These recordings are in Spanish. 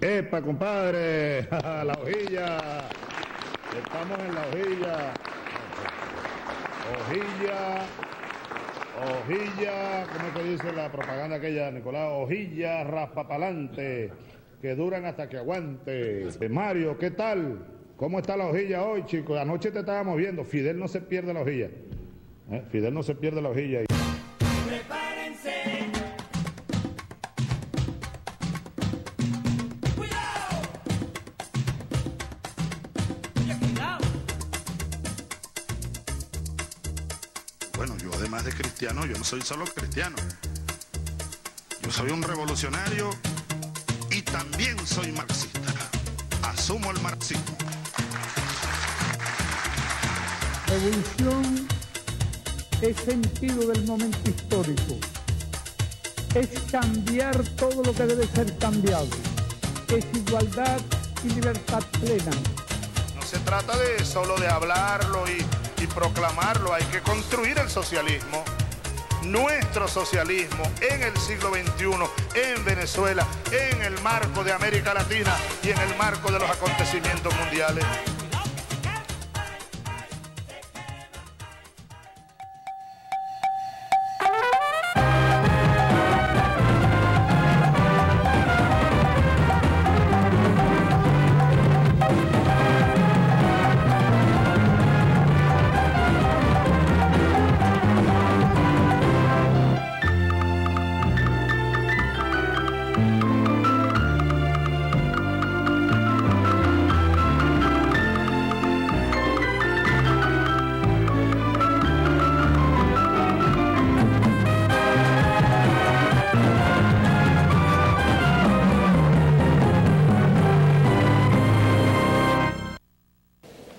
¡Epa, compadre! ¡La hojilla! Estamos en la hojilla. Hojilla, ¿cómo es que dice la propaganda aquella, Nicolás? Hojilla raspapalante, que duran hasta que aguante. Mario, ¿qué tal? ¿Cómo está la hojilla hoy, chicos? Anoche te estábamos viendo. Fidel no se pierde la hojilla. Fidel no se pierde la hojilla. Prepárense. ¡Cuidado! Oye, cuidado. Bueno, yo además de cristiano, yo no soy solo cristiano. Yo soy un revolucionario y también soy marxista. Asumo el marxismo. Revolución es sentido del momento histórico. Es cambiar todo lo que debe ser cambiado. Es igualdad y libertad plena. No se trata de solo de hablarlo y proclamarlo, hay que construir el socialismo. Nuestro socialismo en el siglo XXI, en Venezuela, en el marco de América Latina y en el marco de los acontecimientos mundiales.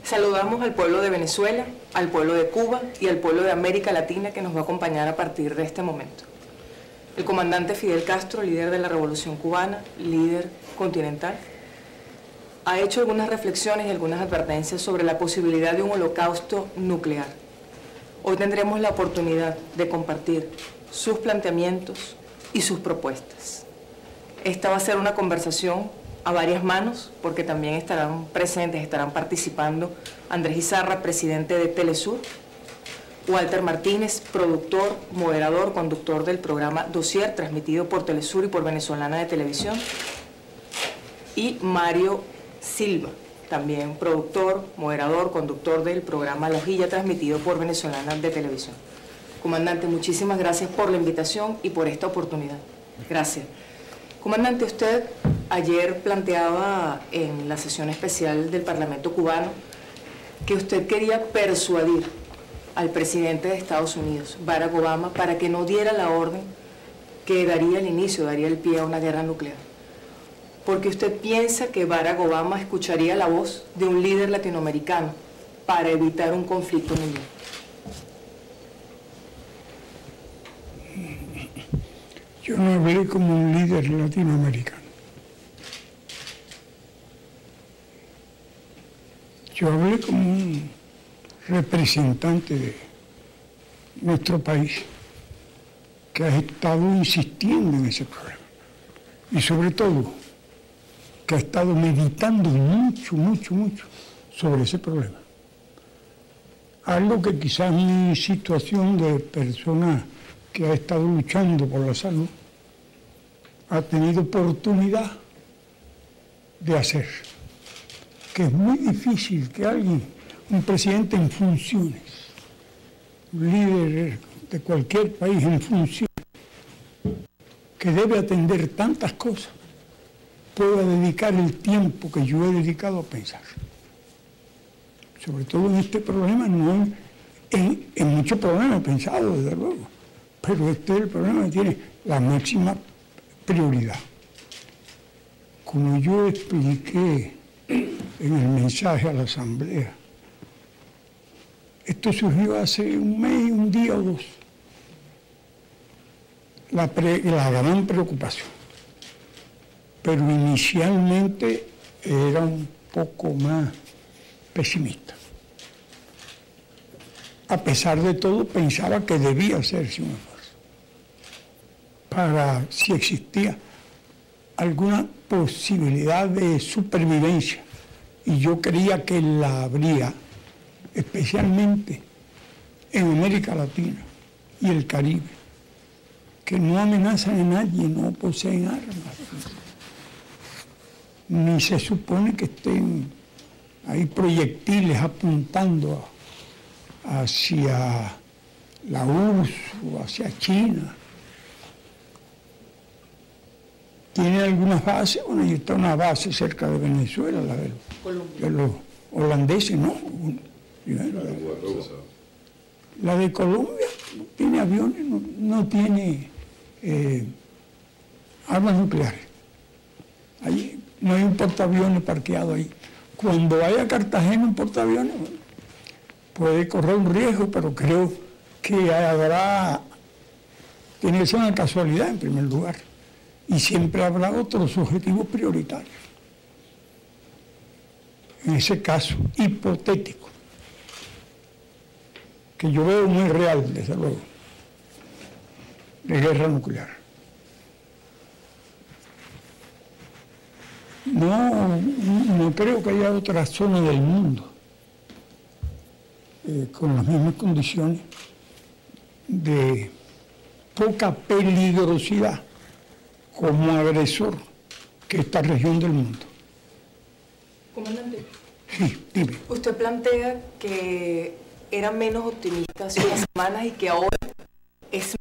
Saludamos al pueblo de Venezuela, al pueblo de Cuba y al pueblo de América Latina que nos va a acompañar a partir de este momento. El comandante Fidel Castro, líder de la Revolución Cubana, líder continental, ha hecho algunas reflexiones y algunas advertencias sobre la posibilidad de un holocausto nuclear. Hoy tendremos la oportunidad de compartir sus planteamientos y sus propuestas. Esta va a ser una conversación a varias manos, porque también estarán presentes, estarán participando Andrés Izarra, presidente de Telesur, Walter Martínez, productor, moderador, conductor del programa Dossier, transmitido por Telesur y por Venezolana de Televisión, y Mario Silva, también productor, moderador, conductor del programa La Hojilla, transmitido por Venezolana de Televisión. Comandante, muchísimas gracias por la invitación y por esta oportunidad. Gracias. Comandante, usted ayer planteaba en la sesión especial del Parlamento cubano que usted quería persuadir al presidente de Estados Unidos, Barack Obama, para que no diera la orden que daría el inicio, daría el pie a una guerra nuclear. Porque usted piensa que Barack Obama escucharía la voz de un líder latinoamericano para evitar un conflicto mundial. Yo no hablé como un líder latinoamericano. Yo hablé como un representante de nuestro país que ha estado insistiendo en ese problema. Y sobre todo, que ha estado meditando mucho sobre ese problema. Algo que quizás mi situación de persona que ha estado luchando por la salud ha tenido oportunidad de hacer. Que es muy difícil que alguien, un presidente en funciones, un líder de cualquier país en funciones, que debe atender tantas cosas, pueda dedicar el tiempo que yo he dedicado a pensar. Sobre todo en este problema, no en muchos problemas he pensado, desde luego, pero este es el problema que tiene la máxima prioridad. Como yo expliqué en el mensaje a la Asamblea, esto surgió hace un mes, un día o dos. La gran preocupación. Pero inicialmente era un poco más pesimista. A pesar de todo, pensaba que debía hacerse un esfuerzo para, si existía alguna posibilidad de supervivencia, y yo creía que la habría, especialmente en América Latina y el Caribe, que no amenazan a nadie, no poseen armas, ni se supone que estén ahí proyectiles apuntando hacia la URSS o hacia China. Tiene algunas bases, bueno, y está una base cerca de Venezuela, la de los holandeses, ¿no? La de Colombia no tiene aviones, no tiene armas nucleares. Allí no hay un portaaviones parqueado ahí. Cuando vaya a Cartagena un portaaviones, bueno, puede correr un riesgo, pero creo que tiene que ser una casualidad en primer lugar. Y siempre habrá otros objetivos prioritarios. En ese caso hipotético, que yo veo muy real, desde luego, de guerra nuclear. No creo que haya otra zona del mundo con las mismas condiciones de poca peligrosidad como agresor que esta región del mundo. Comandante, Sí, dime. usted plantea que era menos optimista hace unas semanas y que ahora es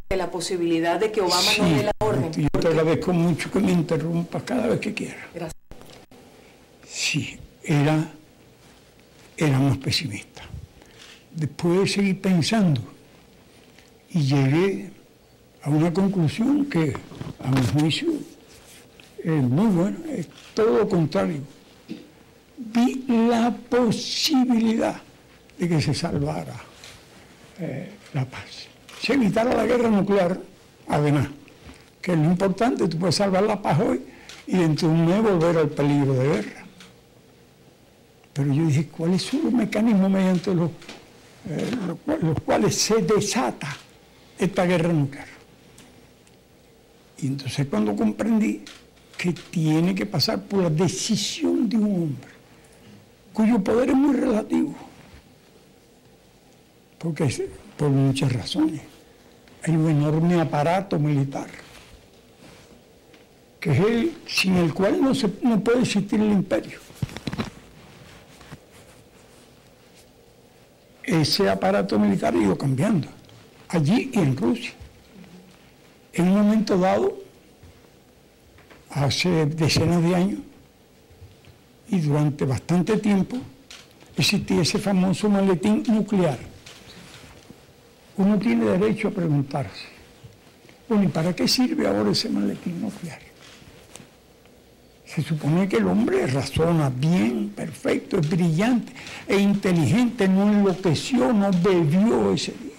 de la posibilidad de que Obama no dé la orden. Yo te agradezco mucho que me interrumpas cada vez que quieras. Gracias. Sí, era más pesimista. Después de seguir pensando y llegué a una conclusión que, a mi juicio, es muy buena, es todo lo contrario. Vi la posibilidad de que se salvara la paz. Se evitara la guerra nuclear, además, que es lo importante, tú puedes salvar la paz hoy y dentro de un mes volver al peligro de guerra. Pero yo dije, ¿cuáles son los mecanismos mediante los cuales se desata esta guerra nuclear? Y entonces cuando comprendí que tiene que pasar por la decisión de un hombre, cuyo poder es muy relativo, porque es por muchas razones. Hay un enorme aparato militar, que es el sin el cual no puede existir el imperio. Ese aparato militar ha ido cambiando, allí y en Rusia. En un momento dado, hace decenas de años, y durante bastante tiempo, existía ese famoso maletín nuclear. Uno tiene derecho a preguntarse, bueno, ¿y para qué sirve ahora ese maletín nuclear? Se supone que el hombre razona bien, perfecto, es brillante, es inteligente, no enloqueció, no bebió ese día.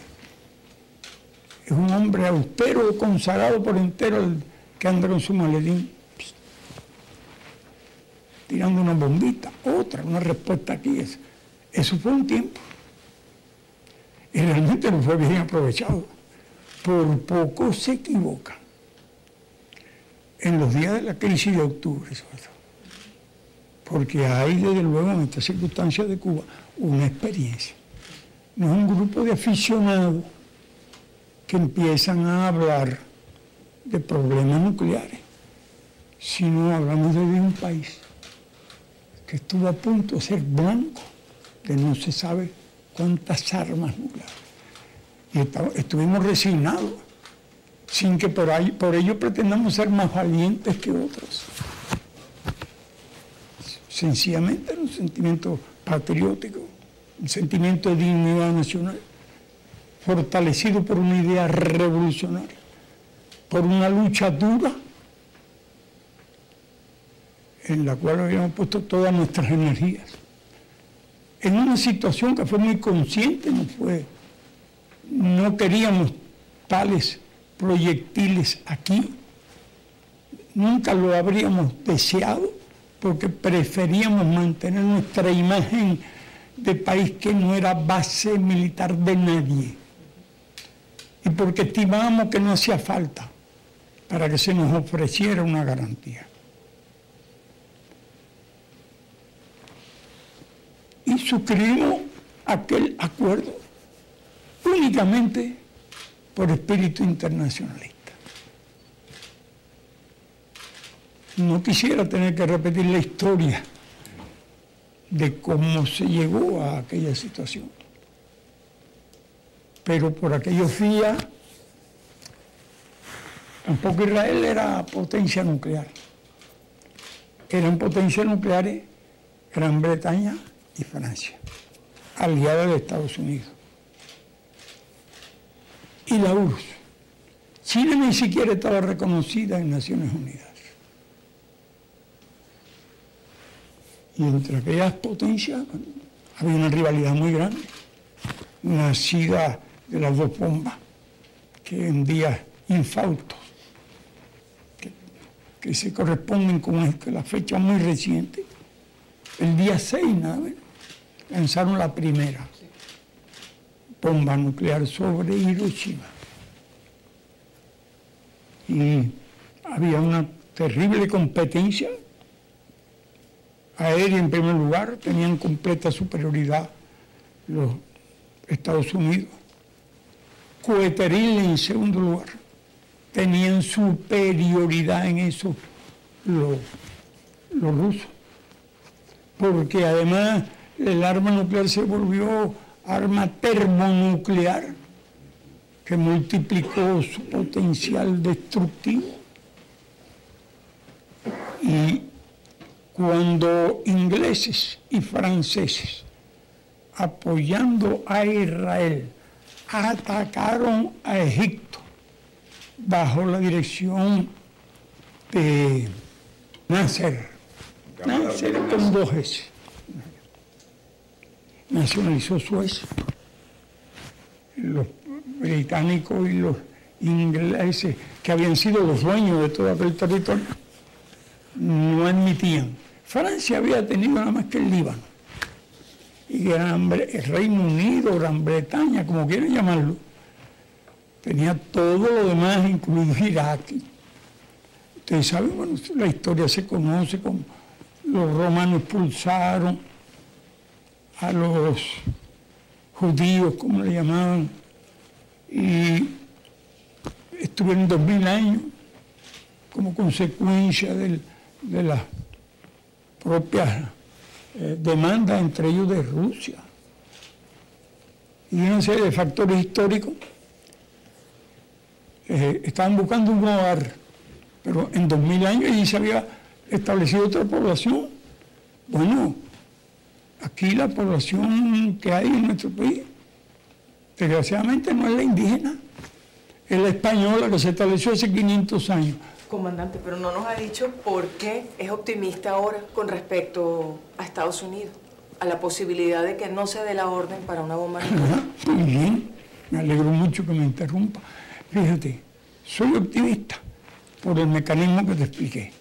Es un hombre austero, consagrado por entero, el que anda con su maletín, tirando una bombita, una respuesta aquí. Eso fue un tiempo. Y realmente no fue bien aprovechado. Por poco se equivoca. En los días de la crisis de octubre, sobre todo. Porque hay, desde luego, en estas circunstancias de Cuba, una experiencia. No es un grupo de aficionados que empiezan a hablar de problemas nucleares, sino hablamos de un país que estuvo a punto de ser blanco de no se sabe cuántas armas nucleares. Y estuvimos resignados, sin que por ello pretendamos ser más valientes que otros. Sencillamente era un sentimiento patriótico, un sentimiento de dignidad nacional, fortalecido por una idea revolucionaria, por una lucha dura en la cual habíamos puesto todas nuestras energías. En una situación que fue muy consciente, no queríamos tales proyectiles aquí, nunca lo habríamos deseado, porque preferíamos mantener nuestra imagen de país que no era base militar de nadie, y porque estimábamos que no hacía falta para que se nos ofreciera una garantía. Y suscribimos aquel acuerdo únicamente por espíritu internacionalista. No quisiera tener que repetir la historia de cómo se llegó a aquella situación. Pero por aquellos días, tampoco Israel era potencia nuclear. Eran potencias nucleares Gran Bretaña y Francia, aliadas de Estados Unidos. Y la URSS. Chile ni siquiera estaba reconocida en Naciones Unidas. Y entre aquellas potencias había una rivalidad muy grande, nacida de las dos bombas, que en días infautos, que se corresponden con la fecha muy reciente, el día 6, lanzaron la primera bomba nuclear sobre Hiroshima. Y había una terrible competencia aérea en primer lugar, tenían completa superioridad los Estados Unidos. Coheteril en segundo lugar, tenían superioridad en eso los rusos, porque además el arma nuclear se volvió arma termonuclear, que multiplicó su potencial destructivo. Y cuando ingleses y franceses, apoyando a Israel, atacaron a Egipto bajo la dirección de Nasser con 2 S, nacionalizó Suez. Los británicos y los ingleses, que habían sido los dueños de todo aquel territorio, no admitían. Francia había tenido nada más que el Líbano. Y el Reino Unido, Gran Bretaña, como quieran llamarlo, tenía todo lo demás, incluido Irak. Ustedes saben, bueno, la historia se conoce como los romanos expulsaron a los judíos, como le llamaban, y estuvieron 2000 años como consecuencia de las propias demandas, entre ellos de Rusia. Y una serie de factores históricos estaban buscando un hogar, pero en 2000 años y se había establecido otra población. Bueno, aquí la población que hay en nuestro país, desgraciadamente no es la indígena, es la española, que se estableció hace 500 años. Comandante, pero no nos ha dicho por qué es optimista ahora con respecto a Estados Unidos, a la posibilidad de que no se dé la orden para una bomba nuclear. Muy bien, me alegro mucho que me interrumpa. Fíjate, soy optimista por el mecanismo que te expliqué,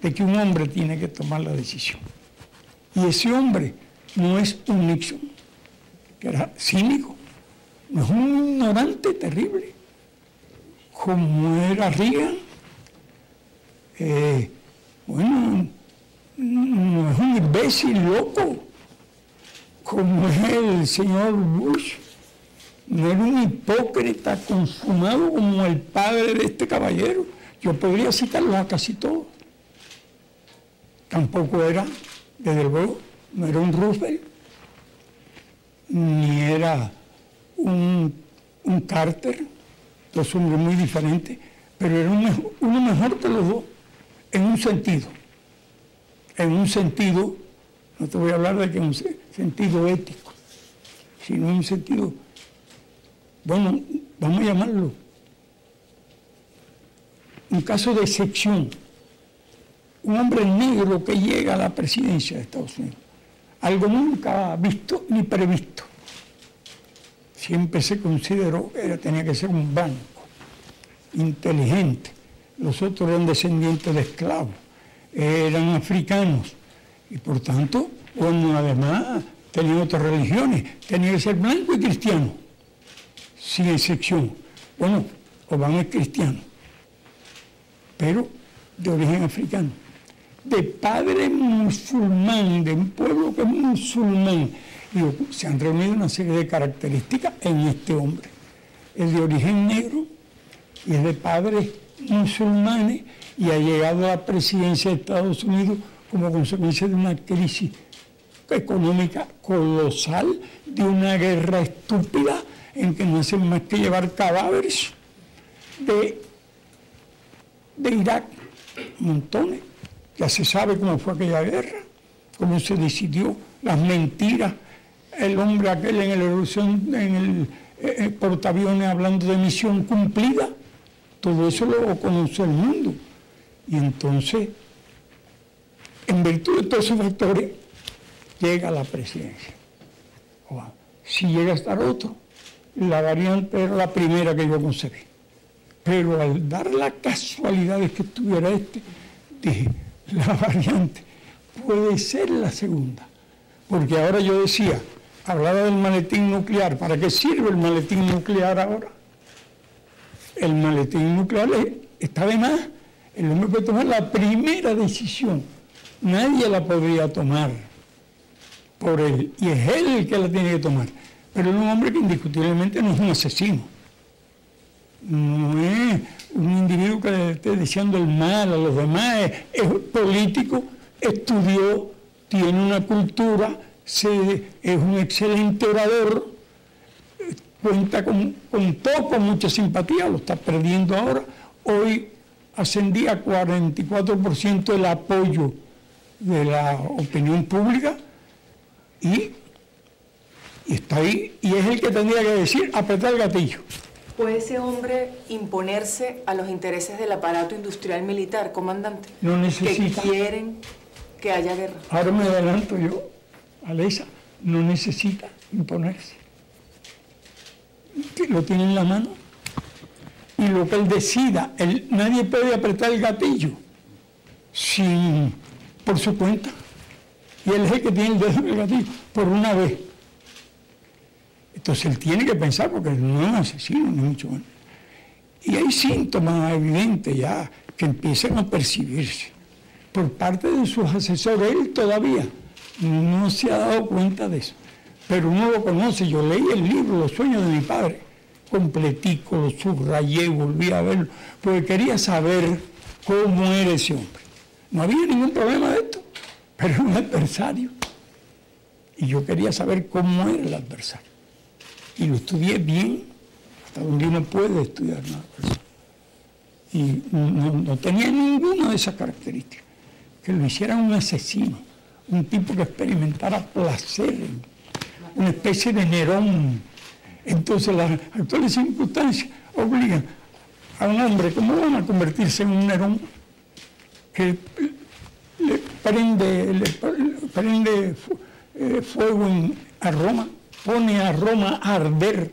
de que un hombre tiene que tomar la decisión. Y ese hombre no es un Nixon, que era cínico, no es un ignorante terrible, como era Reagan. Bueno, no es un imbécil loco, como es el señor Bush. No era un hipócrita consumado como el padre de este caballero. Yo podría citarlos a casi todos. Tampoco era, desde luego, no era un Roosevelt, ni era un Carter, dos hombres muy diferentes, pero era uno mejor que los dos, en un sentido. En un sentido, no te voy a hablar de que en un sentido ético, sino en un sentido, bueno, vamos a llamarlo, un caso de excepción. Un hombre negro que llega a la presidencia de Estados Unidos, algo nunca visto ni previsto. Siempre se consideró que tenía que ser un blanco, inteligente. Los otros eran descendientes de esclavos, eran africanos, y por tanto, bueno, además tenían otras religiones, tenía que ser blanco y cristiano, sin excepción. Bueno, Obama es cristiano. pero de origen africano, de padre musulmán, de un pueblo que es musulmán. Y se han reunido una serie de características en este hombre. Es de origen negro y es de padres musulmanes y ha llegado a la presidencia de Estados Unidos como consecuencia de una crisis económica colosal, de una guerra estúpida en que no hacen más que llevar cadáveres de Irak, montones. Ya se sabe cómo fue aquella guerra, cómo se decidió, las mentiras, el hombre aquel en el portaaviones hablando de misión cumplida, todo eso lo conoce el mundo. Y entonces, en virtud de todos esos factores, llega a la presidencia. Si llega a estar otro, la variante era la primera que yo concebí. Pero al dar la casualidad de que estuviera este, dije, la variante puede ser la segunda. Porque ahora yo decía, hablaba del maletín nuclear. ¿Para qué sirve el maletín nuclear ahora? El maletín nuclear está de más. El hombre puede tomar la primera decisión. Nadie la podría tomar por él. Y es él el que la tiene que tomar. Pero es un hombre que indiscutiblemente no es un asesino. No es un individuo que le esté deseando el mal a los demás. Es político, estudió, tiene una cultura, es un excelente orador, cuenta con mucha simpatía, lo está perdiendo ahora. Hoy ascendía a 44% el apoyo de la opinión pública y está ahí, y es el que tendría que decir, apretar el gatillo. ¿Puede ese hombre imponerse a los intereses del aparato industrial militar, comandante? No necesita. Que quieren que haya guerra. Ahora me adelanto yo, Alesa, no necesita imponerse. Que lo tiene en la mano. Y lo que él decida, nadie puede apretar el gatillo por su cuenta. Y él es el que tiene el dedo en el gatillo, por una vez. Entonces él tiene que pensar, porque no es un asesino, ni mucho menos. Y hay síntomas evidentes ya que empiezan a percibirse por parte de sus asesores. Él todavía no se ha dado cuenta de eso, pero uno lo conoce. Yo leí el libro Los sueños de mi padre, completico, lo subrayé, volví a verlo, porque quería saber cómo era ese hombre. No había ningún problema de esto, pero era un adversario. Y yo quería saber cómo era el adversario. Y lo estudié bien, hasta donde uno puede estudiar una persona. Y no tenía ninguna de esas características. Que lo hiciera un asesino, un tipo que experimentara placer, una especie de Nerón. Entonces las actuales circunstancias obligan a un hombre, ¿cómo van a convertirse en un Nerón? Que le prende fuego a Roma, pone a Roma a arder,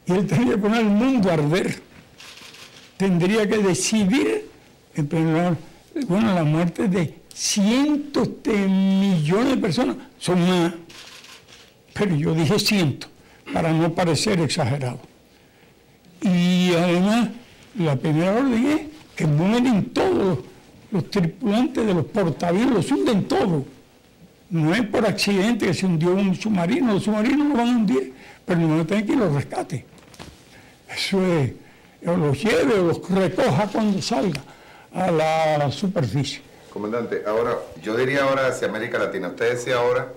y él tendría que poner el mundo a arder. Tendría que decidir, en primer lugar, bueno, la muerte de cientos de millones de personas, son más, pero yo dije cientos, para no parecer exagerado. Y además, la primera orden es que mueren todos los tripulantes de los portaaviones, los hunden todos. No es por accidente que se hundió un submarino, los submarinos lo van a hundir, pero no van a tener que ir los rescate. Eso es, o los lleve o los recoja cuando salga a la superficie. Comandante, ahora, yo diría ahora hacia América Latina. Usted decía ahora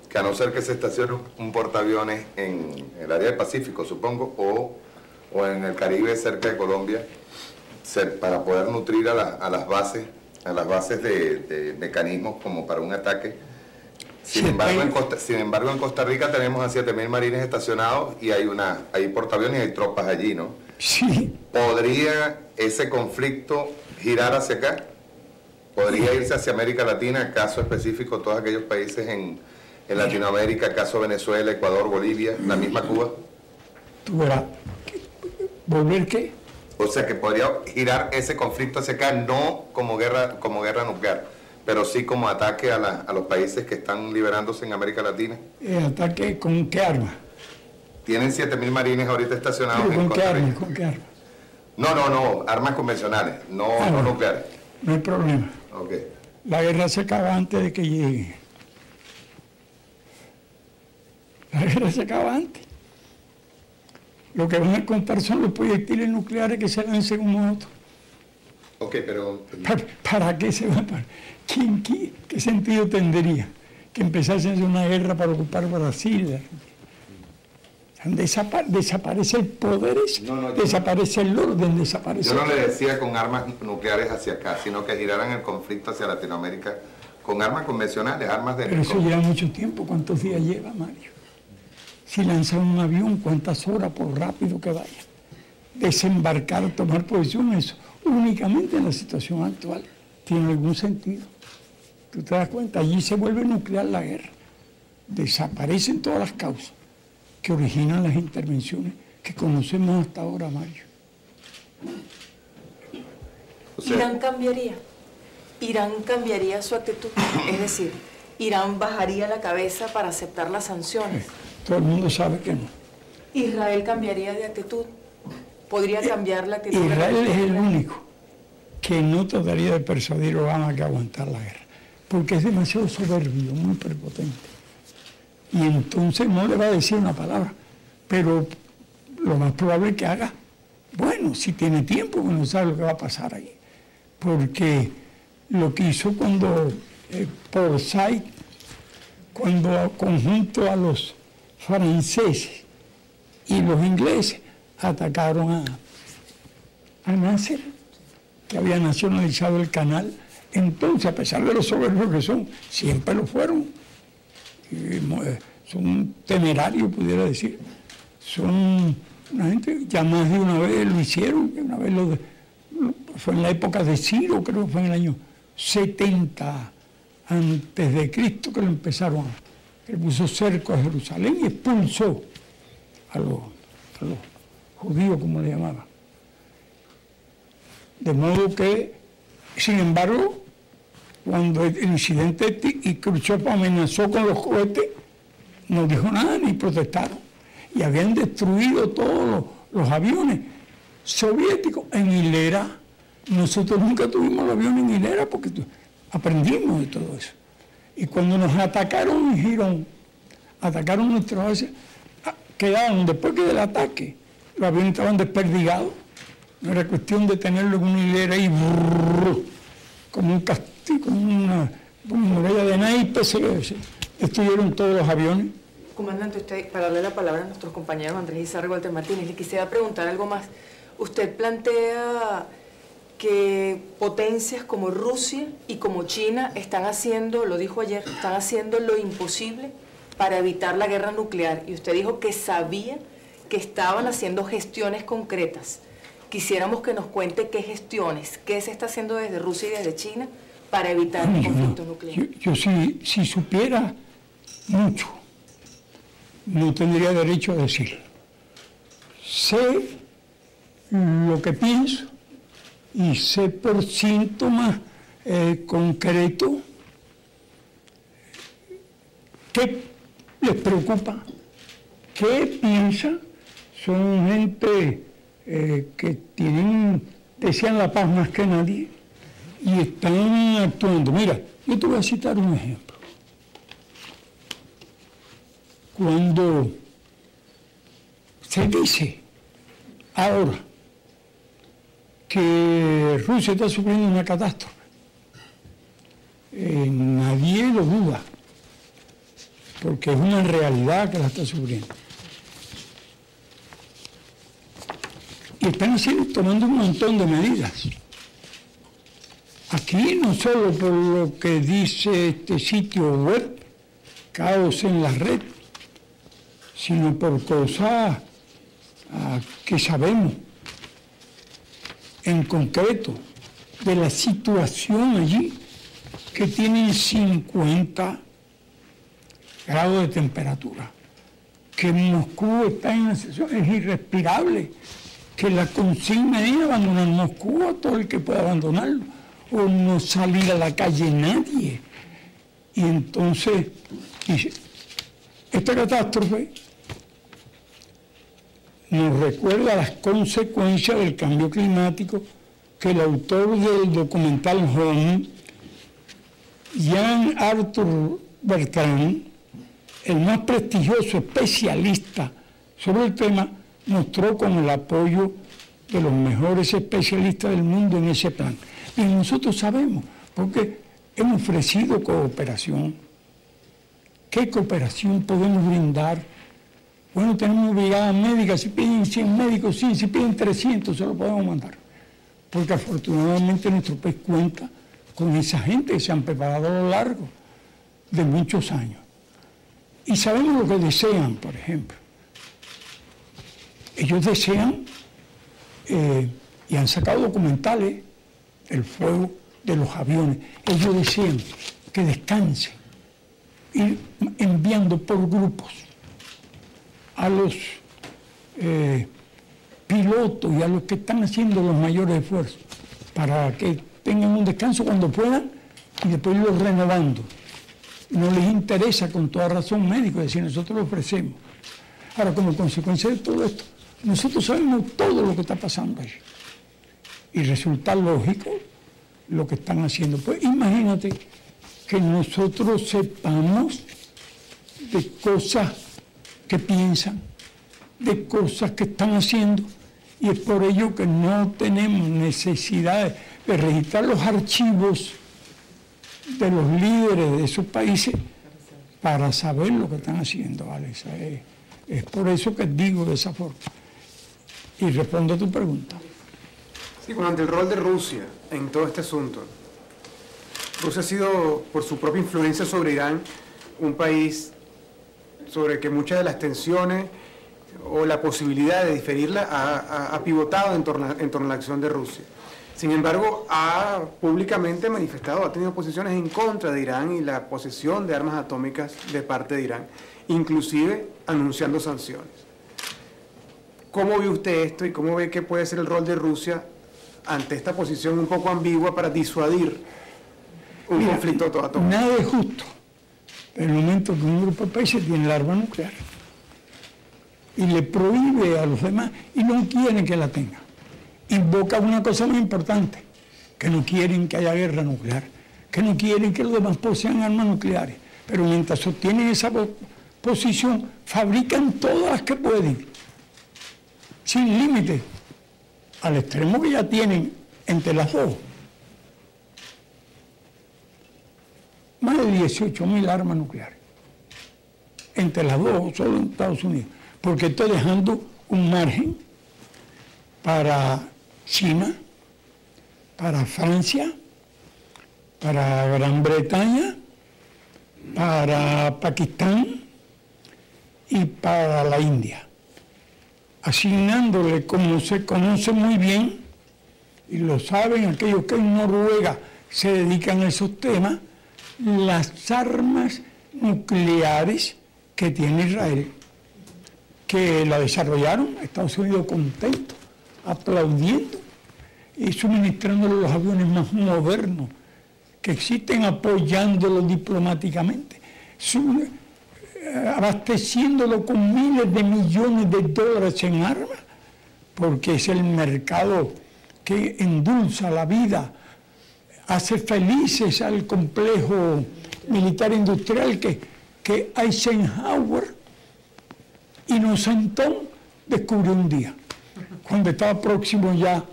que a no ser que se estacione un portaaviones en el área del Pacífico, supongo, o en el Caribe cerca de Colombia, para poder nutrir a las bases de mecanismos como para un ataque. Sin embargo, en Costa Rica tenemos a 7.000 marines estacionados y hay portaaviones y hay tropas allí, ¿no? Sí. ¿Podría ese conflicto girar hacia acá? ¿Podría irse hacia América Latina, caso específico, todos aquellos países en Latinoamérica, caso Venezuela, Ecuador, Bolivia, la misma Cuba? ¿Tú verás? ¿Volver qué? O sea, que podría girar ese conflicto hacia acá, no como guerra nuclear, pero sí como ataque a los países que están liberándose en América Latina. ¿Ataque con qué arma? Tienen 7.000 marines ahorita estacionados ¿Con en qué Costa arma? Rica. ¿Con qué arma? No, armas convencionales, no nucleares. No hay problema. Ok. La guerra se acaba antes de que llegue. La guerra se acaba antes. Lo que van a contar son los proyectiles nucleares que se lancen uno a otro. Ok, pero... ¿Para qué se va? ¿Qué sentido tendría que empezase una guerra para ocupar Brasil? Desaparece el poder, desaparece el orden, desaparece... Yo no le decía con armas nucleares hacia acá, sino que giraran el conflicto hacia Latinoamérica con armas convencionales, armas de... Pero eso lleva mucho tiempo. ¿Cuántos días lleva, Mario? Si lanzan un avión, ¿cuántas horas por rápido que vaya? Desembarcar, tomar posición, eso únicamente en la situación actual tiene algún sentido. ¿Tú te das cuenta? Allí se vuelve nuclear la guerra. Desaparecen todas las causas que originan las intervenciones que conocemos hasta ahora, Mario. O sea, Irán cambiaría su actitud, es decir, Irán bajaría la cabeza para aceptar las sanciones. Todo el mundo sabe que no. Israel cambiaría de actitud, podría cambiar la actitud. Israel es el único que no trataría de persuadir a Obama que aguantar la guerra, porque es demasiado soberbio, muy prepotente. Y entonces no le va a decir una palabra, pero lo más probable es que haga, bueno, si tiene tiempo, no sabe lo que va a pasar ahí. Porque lo que hizo cuando Forsyth, cuando conjunto a los franceses y los ingleses atacaron a Nasser, que había nacionalizado el canal, entonces, a pesar de los soberbios que son, siempre lo fueron. Son temerarios, pudiera decir. Son una gente, ya más de una vez lo hicieron, que una vez fue en la época de Ciro, creo que fue en el año 70 antes de Cristo que lo empezaron, que puso cerco a Jerusalén y expulsó a los judíos, como le llamaban. De modo que, sin embargo, cuando el incidente y Khrushchev amenazó con los cohetes, no dijo nada ni protestaron. Y habían destruido todos los aviones soviéticos en hilera. Nosotros nunca tuvimos los aviones en hilera porque aprendimos de todo eso. Y cuando nos atacaron en Girón, atacaron nuestras bases, quedaron, después que del ataque, los aviones estaban desperdigados. No era cuestión de tenerlo en una hilera y como un castillo, como una muralla de naipes, se destruyeron todos los aviones. Comandante, usted, para darle la palabra a nuestros compañeros Andrés Izarra y Walter Martínez, le quisiera preguntar algo más. Usted plantea que potencias como Rusia y como China están haciendo, lo dijo ayer, están haciendo lo imposible para evitar la guerra nuclear. Y usted dijo que sabía que estaban haciendo gestiones concretas. Quisiéramos que nos cuente qué gestiones, qué se está haciendo desde Rusia y desde China para evitar el conflicto nuclear. Yo si supiera mucho, no tendría derecho a decirlo. Sé lo que pienso y sé por síntomas concretos qué les preocupa, qué piensan. Son gente que desean la paz más que nadie y están actuando. Mira, yo te voy a citar un ejemplo. Cuando se dice ahora que Rusia está sufriendo una catástrofe, nadie lo duda, porque es una realidad que la está sufriendo. Y están tomando un montón de medidas. Aquí no solo por lo que dice este sitio web, Caos en la Red, sino por cosas que sabemos en concreto de la situación allí, que tienen 50 grados de temperatura, que Moscú está en una situación, es irrespirable, que la consigna es abandonar Moscú a todo el que pueda abandonarlo, o no salir a la calle nadie. Y entonces dice, esta catástrofe nos recuerda las consecuencias del cambio climático que el autor del documental Home, Jean Arthur Bertrand, el más prestigioso especialista sobre el tema, mostró con el apoyo de los mejores especialistas del mundo en ese plan. Y nosotros sabemos, porque hemos ofrecido cooperación. ¿Qué cooperación podemos brindar? Bueno, tenemos brigadas médicas, si piden 100 médicos, sí, si piden 300, se lo podemos mandar. Porque afortunadamente nuestro país cuenta con esa gente que se han preparado a lo largo de muchos años. Y sabemos lo que desean, por ejemplo. Ellos desean, y han sacado documentales, el fuego de los aviones. Ellos desean que descansen, ir enviando por grupos a los pilotos y a los que están haciendo los mayores esfuerzos para que tengan un descanso cuando puedan y después irlos renovando. No les interesa, con toda razón, médico, es decir, nosotros lo ofrecemos. Ahora, como consecuencia de todo esto, nosotros sabemos todo lo que está pasando allí. Y resulta lógico lo que están haciendo. Pues imagínate que nosotros sepamos de cosas que piensan, de cosas que están haciendo, y es por ello que no tenemos necesidad de registrar los archivos de los líderes de esos países para saber lo que están haciendo, Alex. Es por eso que digo de esa forma. Y respondo a tu pregunta. Sí, bueno, ante el rol de Rusia en todo este asunto. Rusia ha sido, por su propia influencia sobre Irán, un país sobre que muchas de las tensiones o la posibilidad de diferirla ha pivotado en torno a la acción de Rusia. Sin embargo, ha públicamente manifestado, ha tenido posiciones en contra de Irán y la posesión de armas atómicas de parte de Irán, inclusive anunciando sanciones. ¿Cómo ve usted esto y cómo ve que puede ser el rol de Rusia ante esta posición un poco ambigua para disuadir un conflicto atómico? Nada es justo en el momento que un grupo de países tiene el arma nuclear y le prohíbe a los demás y no quieren que la tengan. Invoca una cosa muy importante, que no quieren que haya guerra nuclear, que no quieren que los demás posean armas nucleares, pero mientras sostienen esa posición, fabrican todas las que pueden, sin límite, al extremo que ya tienen entre las dos. Más de 18.000 armas nucleares, entre las dos, solo en Estados Unidos, porque estoy dejando un margen para China, para Francia, para Gran Bretaña, para Pakistán y para la India, asignándole, como se conoce muy bien, y lo saben aquellos que en Noruega se dedican a esos temas, las armas nucleares que tiene Israel, que la desarrollaron, Estados Unidos contento, aplaudiendo y suministrándole los aviones más modernos que existen, apoyándolo diplomáticamente, abasteciéndolo con miles de millones de dólares en armas, porque es el mercado que endulza la vida, hace felices al complejo militar industrial que Eisenhower, inocentón, descubrió un día, cuando estaba próximo ya a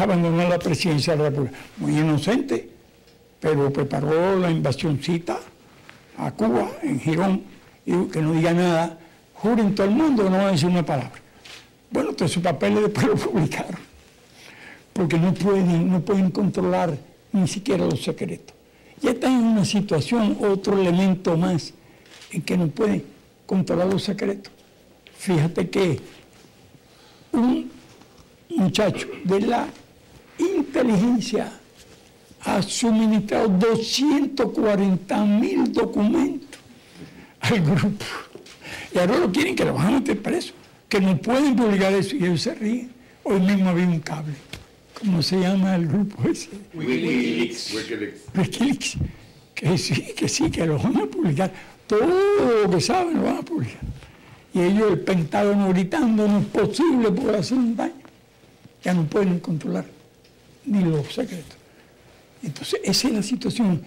abandonar la presidencia de la República. Muy inocente, pero preparó la invasioncita a Cuba, en Girón, y que no diga nada, juren todo el mundo que no va a decir una palabra. Bueno, todos esos papeles después lo publicaron, porque no pueden controlar ni siquiera los secretos. Ya están en una situación, otro elemento más, en que no pueden controlar los secretos. Fíjate que un muchacho de la inteligencia ha suministrado 240.000 documentos al grupo. Y ahora lo quieren que lo van a meter preso, que no pueden publicar eso, y ellos se ríen. Hoy mismo había un cable. ¿Cómo se llama el grupo ese? Wikileaks. Que sí, que lo van a publicar. Todo lo que saben lo van a publicar. y ellos, el Pentágono gritando, no es posible, puede hacer un daño. Ya no pueden controlar ni los secretos. Entonces, esa es la situación.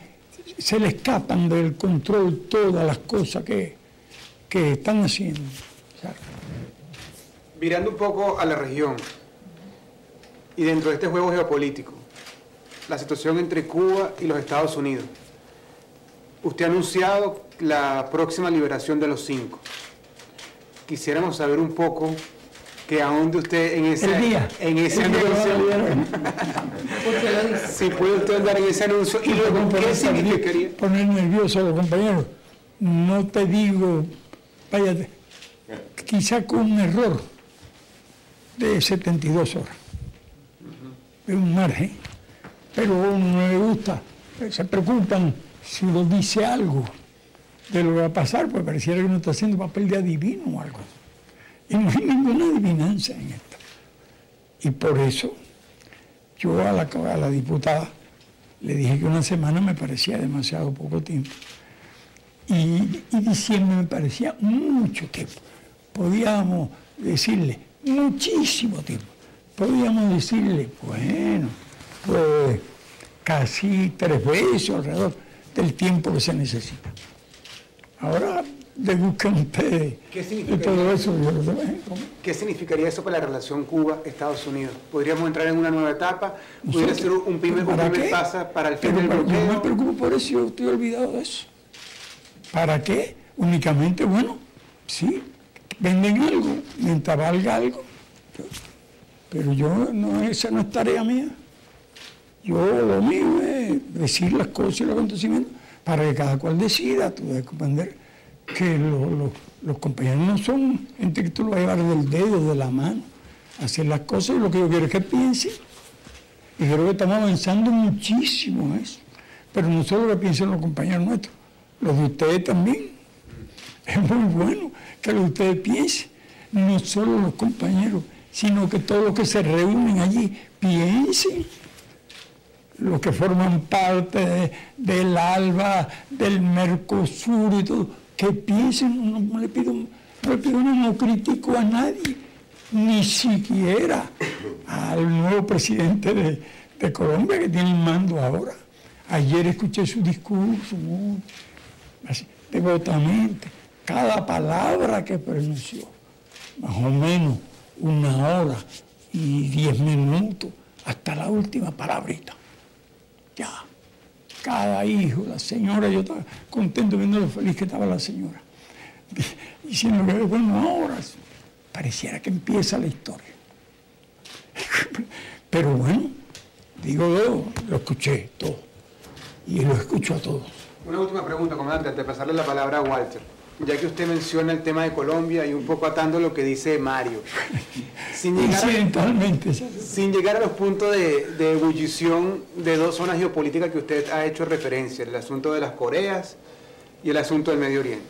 Se le escapan del control todas las cosas que están haciendo. ¿Sabes? Mirando un poco a la región y dentro de este juego geopolítico, la situación entre Cuba y los Estados Unidos. Usted ha anunciado la próxima liberación de los 5. Quisiéramos saber un poco que ahonde usted en ese anuncio, si puede usted andar en ese anuncio y luego qué significaría. Poner nervioso a los compañeros. No te digo, váyate, quizá con un error de 72 horas. Es un margen, pero a uno no le gusta, se preocupan si uno dice algo de lo que va a pasar, pues pareciera que uno está haciendo papel de adivino o algo. Y no hay ninguna adivinanza en esto. Y por eso yo a la diputada le dije que una semana me parecía demasiado poco tiempo. Y diciembre me parecía mucho tiempo. Podíamos decirle muchísimo tiempo. Podíamos decirle, bueno, pues casi 3 veces alrededor del tiempo que se necesita. Ahora deduzcan ustedes de todo eso. ¿Qué significaría eso para la relación Cuba-Estados Unidos? ¿Podríamos entrar en una nueva etapa? ¿Pudiera ser un primer paso para el fin del bloqueo? No me preocupo por eso, yo estoy olvidado de eso. ¿Para qué? Únicamente, bueno, sí, venden algo, mientras valga algo. Pero esa no es tarea mía. Yo lo mío es decir las cosas y los acontecimientos para que cada cual decida. Tú debes comprender que los compañeros no son gente que tú lo vas a llevar del dedo, de la mano, hacer las cosas y lo que yo quiero es que piensen. Y creo que estamos avanzando muchísimo en eso. Pero no solo que piensen los compañeros nuestros, los de ustedes también. Es muy bueno que los de ustedes piensen, no solo los compañeros, sino que todos los que se reúnen allí piensen. Los que forman parte del ALBA, del Mercosur y todo, que piensen, no le pido no critico a nadie, ni siquiera al nuevo presidente de Colombia que tiene el mando ahora. Ayer escuché su discurso muy así, devotamente, cada palabra que pronunció, más o menos 1 hora y 10 minutos, hasta la última palabrita. Ya, cada hijo, la señora, yo estaba contento viendo lo feliz que estaba la señora. Diciendo que, bueno, ahora pareciera que empieza la historia. Pero bueno, digo yo, lo escuché todo. Y lo escucho a todos. Una última pregunta, comandante, antes de pasarle la palabra a Walter. Ya que usted menciona el tema de Colombia y un poco atando lo que dice Mario. Sin llegar a los puntos de ebullición de 2 zonas geopolíticas que usted ha hecho referencia, el asunto de las Coreas y el asunto del Medio Oriente.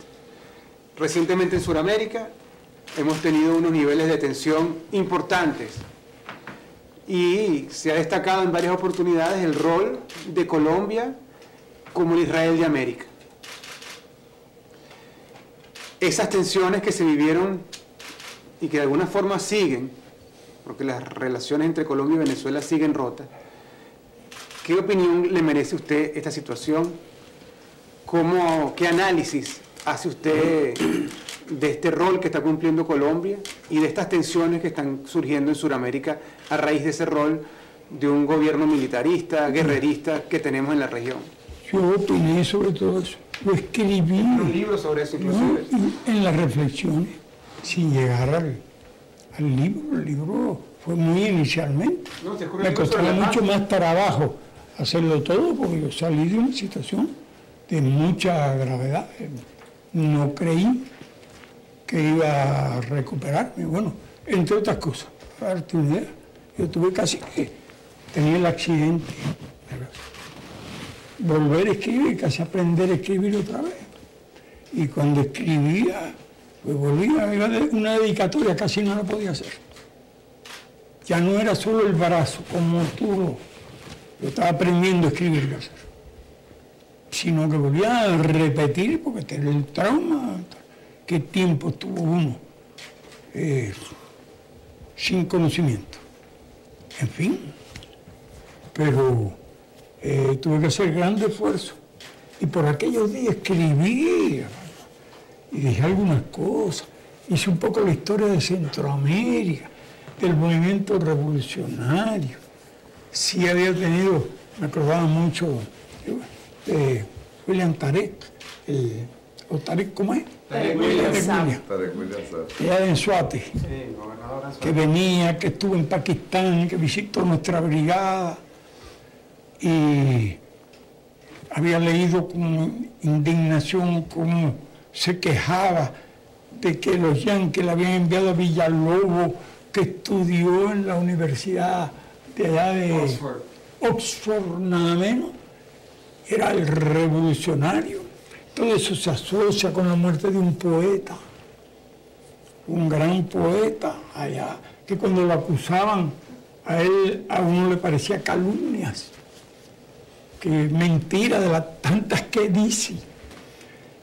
Recientemente en Sudamérica hemos tenido unos niveles de tensión importantes y se ha destacado en varias oportunidades el rol de Colombia como el Israel de América. Esas tensiones que se vivieron y que de alguna forma siguen, porque las relaciones entre Colombia y Venezuela siguen rotas, ¿qué opinión le merece a usted esta situación? ¿Qué análisis hace usted de este rol que está cumpliendo Colombia y de estas tensiones que están surgiendo en Sudamérica a raíz de ese rol de un gobierno militarista, guerrerista que tenemos en la región? Yo opiné sobre todo eso. Lo escribí. Un libro sobre eso, inclusive. En las reflexiones, sin llegar al libro. El libro fue muy inicialmente. Me costó mucho más trabajo hacerlo todo, porque yo salí de una situación de mucha gravedad. No creí que iba a recuperarme. Bueno, entre otras cosas, para darte una idea, yo tuve casi que tener el accidente. Volver a escribir, casi aprender a escribir otra vez. Y cuando escribía, pues volvía, iba de una dedicatoria, casi no la podía hacer. Ya no era solo el brazo, como tú, yo estaba aprendiendo a escribir, sino que volvía a repetir, porque tenía el trauma, qué tiempo tuvo uno sin conocimiento. En fin, pero tuve que hacer grande esfuerzo. Y por aquellos días escribí y dije algunas cosas. Hice un poco la historia de Centroamérica, del movimiento revolucionario. Sí había tenido, me acordaba mucho de William Tarek, o Tarek, ¿cómo es? Tarek William Saab. Allá en Suate, Sí, gobernador de que venía, que estuvo en Pakistán, que visitó nuestra brigada y había leído con indignación cómo se quejaba de que los yanquis le habían enviado a Villalobos, que estudió en la universidad de allá de Oxford, nada menos. Era el revolucionario. Todo eso se asocia con la muerte de un poeta, un gran poeta allá, que cuando lo acusaban a él, a uno le parecía calumnias, que mentira de las tantas que dice.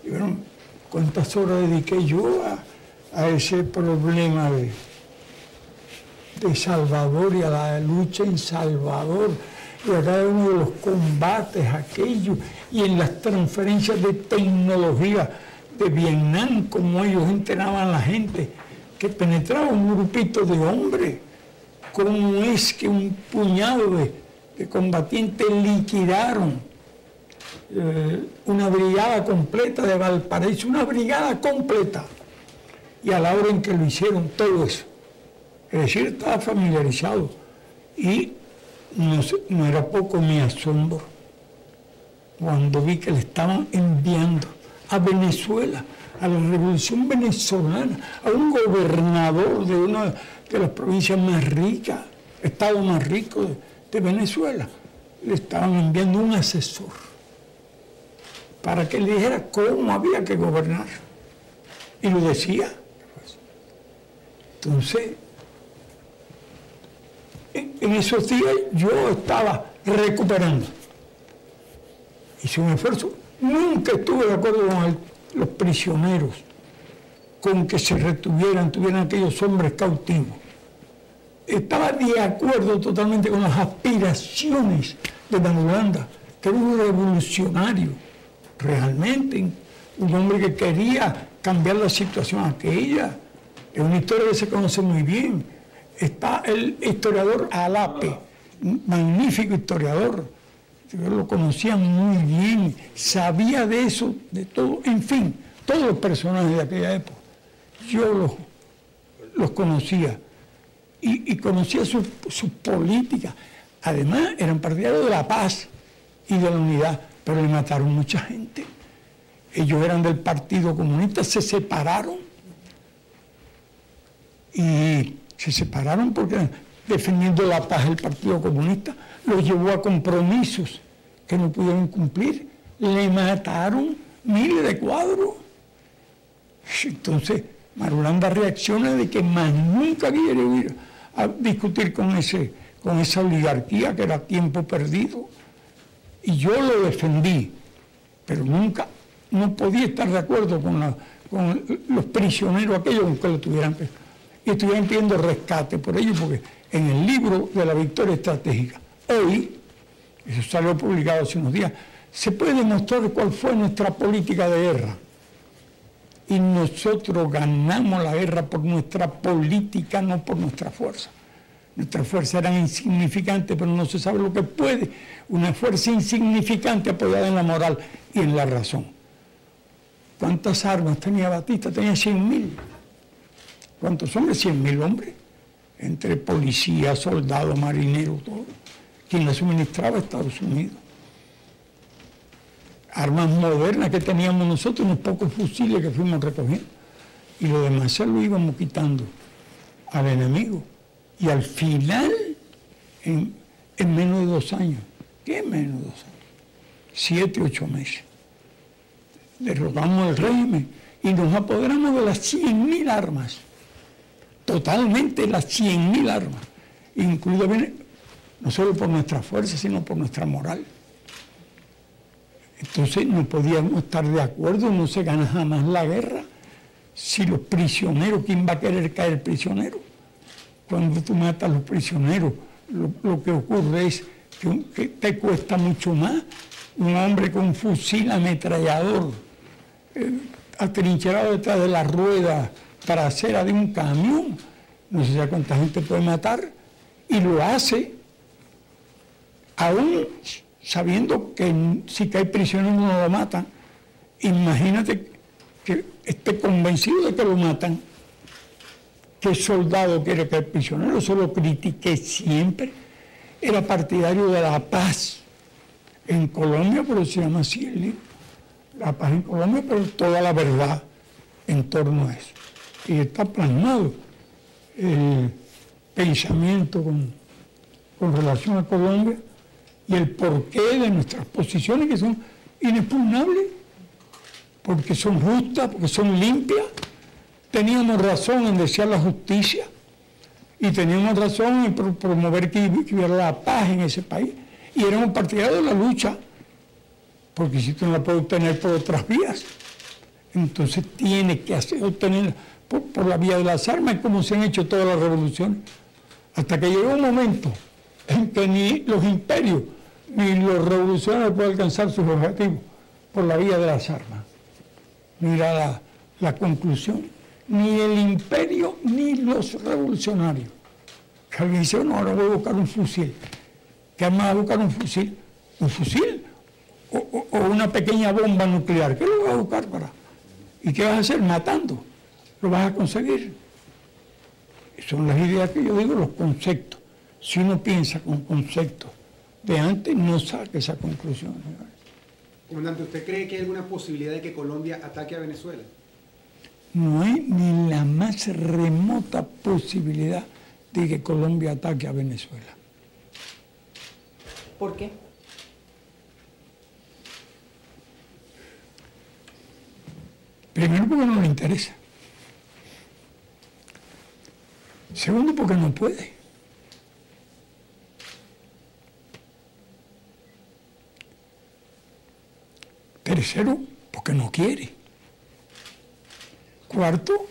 Y bueno, cuántas horas dediqué yo a ese problema de Salvador y a la lucha en Salvador, y a cada uno de los combates aquellos, y en las transferencias de tecnología de Vietnam, como ellos entrenaban a la gente, que penetraba un grupito de hombres, cómo es que un puñado de combatientes liquidaron una brigada completa de Valparaíso, una brigada completa, y a la hora en que lo hicieron todo eso. Es decir, estaba familiarizado y no era poco mi asombro cuando vi que le estaban enviando a Venezuela, a la revolución venezolana, a un gobernador de una de las provincias más ricas, estado más rico de Venezuela. Le estaban enviando un asesor para que le dijera cómo había que gobernar. Y lo decía. Entonces, en esos días yo estaba recuperando. Hice un esfuerzo. Nunca estuve de acuerdo con los prisioneros, con que se tuvieran aquellos hombres cautivos. Estaba de acuerdo totalmente con las aspiraciones de Marulanda, que era un revolucionario, realmente, un hombre que quería cambiar la situación aquella. Es una historia que se conoce muy bien. Está el historiador Alape, un magnífico historiador. Yo lo conocía muy bien, sabía de eso, de todo, en fin, todos los personajes de aquella época. Yo los conocía y conocía sus políticas. Además, eran partidarios de la paz y de la unidad, pero le mataron mucha gente. Ellos eran del Partido Comunista, se separaron. Y se separaron porque defendiendo la paz el Partido Comunista los llevó a compromisos que no pudieron cumplir. Le mataron miles de cuadros. Entonces, Marulanda reacciona de que más nunca quiere ir a discutir con esa oligarquía que era tiempo perdido. Y yo lo defendí, pero nunca, no podía estar de acuerdo con los prisioneros aquellos que lo tuvieran. Y estuvieran pidiendo rescate por ellos, porque en el libro de la victoria estratégica, hoy, eso salió publicado hace unos días, se puede demostrar cuál fue nuestra política de guerra. Y nosotros ganamos la guerra por nuestra política, no por nuestra fuerza. Nuestras fuerzas eran insignificantes, pero no se sabe lo que puede una fuerza insignificante apoyada en la moral y en la razón. ¿Cuántas armas tenía Batista? Tenía 100.000. ¿Cuántos hombres? 100.000 hombres. Entre policías, soldados, marineros, todo. Quien la suministraba a Estados Unidos. Armas modernas que teníamos nosotros, unos pocos fusiles que fuimos recogiendo. Y lo demás se lo íbamos quitando al enemigo. Y al final, en menos de 2 años, ¿qué menos de 2 años? 7, 8 meses. Derrotamos el régimen y nos apoderamos de las 100.000 armas. Totalmente las 100.000 armas. Incluido no solo por nuestra fuerza, sino por nuestra moral. Entonces no podíamos estar de acuerdo, no se gana jamás la guerra si los prisioneros, ¿quién va a querer caer prisionero? Cuando tú matas a los prisioneros, lo que ocurre es que te cuesta mucho más un hombre con un fusil ametrallador atrincherado detrás de la rueda trasera de un camión. No sé a cuánta gente puede matar, y lo hace aún sabiendo que si cae prisionero no lo matan. Imagínate que esté convencido de que lo matan. ¿Qué soldado quiere caer prisionero? Eso lo critiqué siempre. Era partidario de la paz en Colombia, pero se llama así el libro. La paz en Colombia, pero toda la verdad en torno a eso. Y está plasmado el pensamiento con relación a Colombia y el porqué de nuestras posiciones, que son inexpugnables, porque son justas, porque son limpias. Teníamos razón en desear la justicia y teníamos razón en promover que hubiera la paz en ese país. Y éramos partidarios de la lucha, porque si tú no la puedes obtener por otras vías, entonces tienes que obtenerla por la vía de las armas, como se han hecho todas las revoluciones. Hasta que llegó un momento en que ni los imperios ni los revolucionarios pueden alcanzar sus objetivos por la vía de las armas. Mira la conclusión. Ni el imperio ni los revolucionarios. Que alguien dice, no, ahora voy a buscar un fusil. ¿Qué más va a buscar un fusil? ¿Un fusil? O una pequeña bomba nuclear. ¿Qué lo vas a buscar para? ¿Y qué vas a hacer? Matando. ¿Lo vas a conseguir? Son las ideas que yo digo, los conceptos. Si uno piensa con conceptos de antes, no saca esa conclusión. Comandante, ¿usted cree que hay alguna posibilidad de que Colombia ataque a Venezuela? No hay ni la más remota posibilidad de que Colombia ataque a Venezuela. ¿Por qué? Primero, porque no le interesa. Segundo, porque no puede. Tercero, porque no quiere. Cuarto,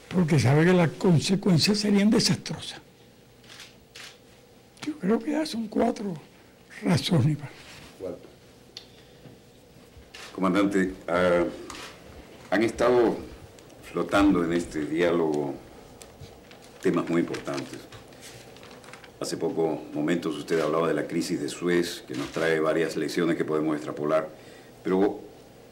porque sabe que las consecuencias serían desastrosas. Yo creo que ya son 4 razones. Comandante, han estado flotando en este diálogo temas muy importantes. Hace pocos momentos usted hablaba de la crisis de Suez, que nos trae varias lecciones que podemos extrapolar, pero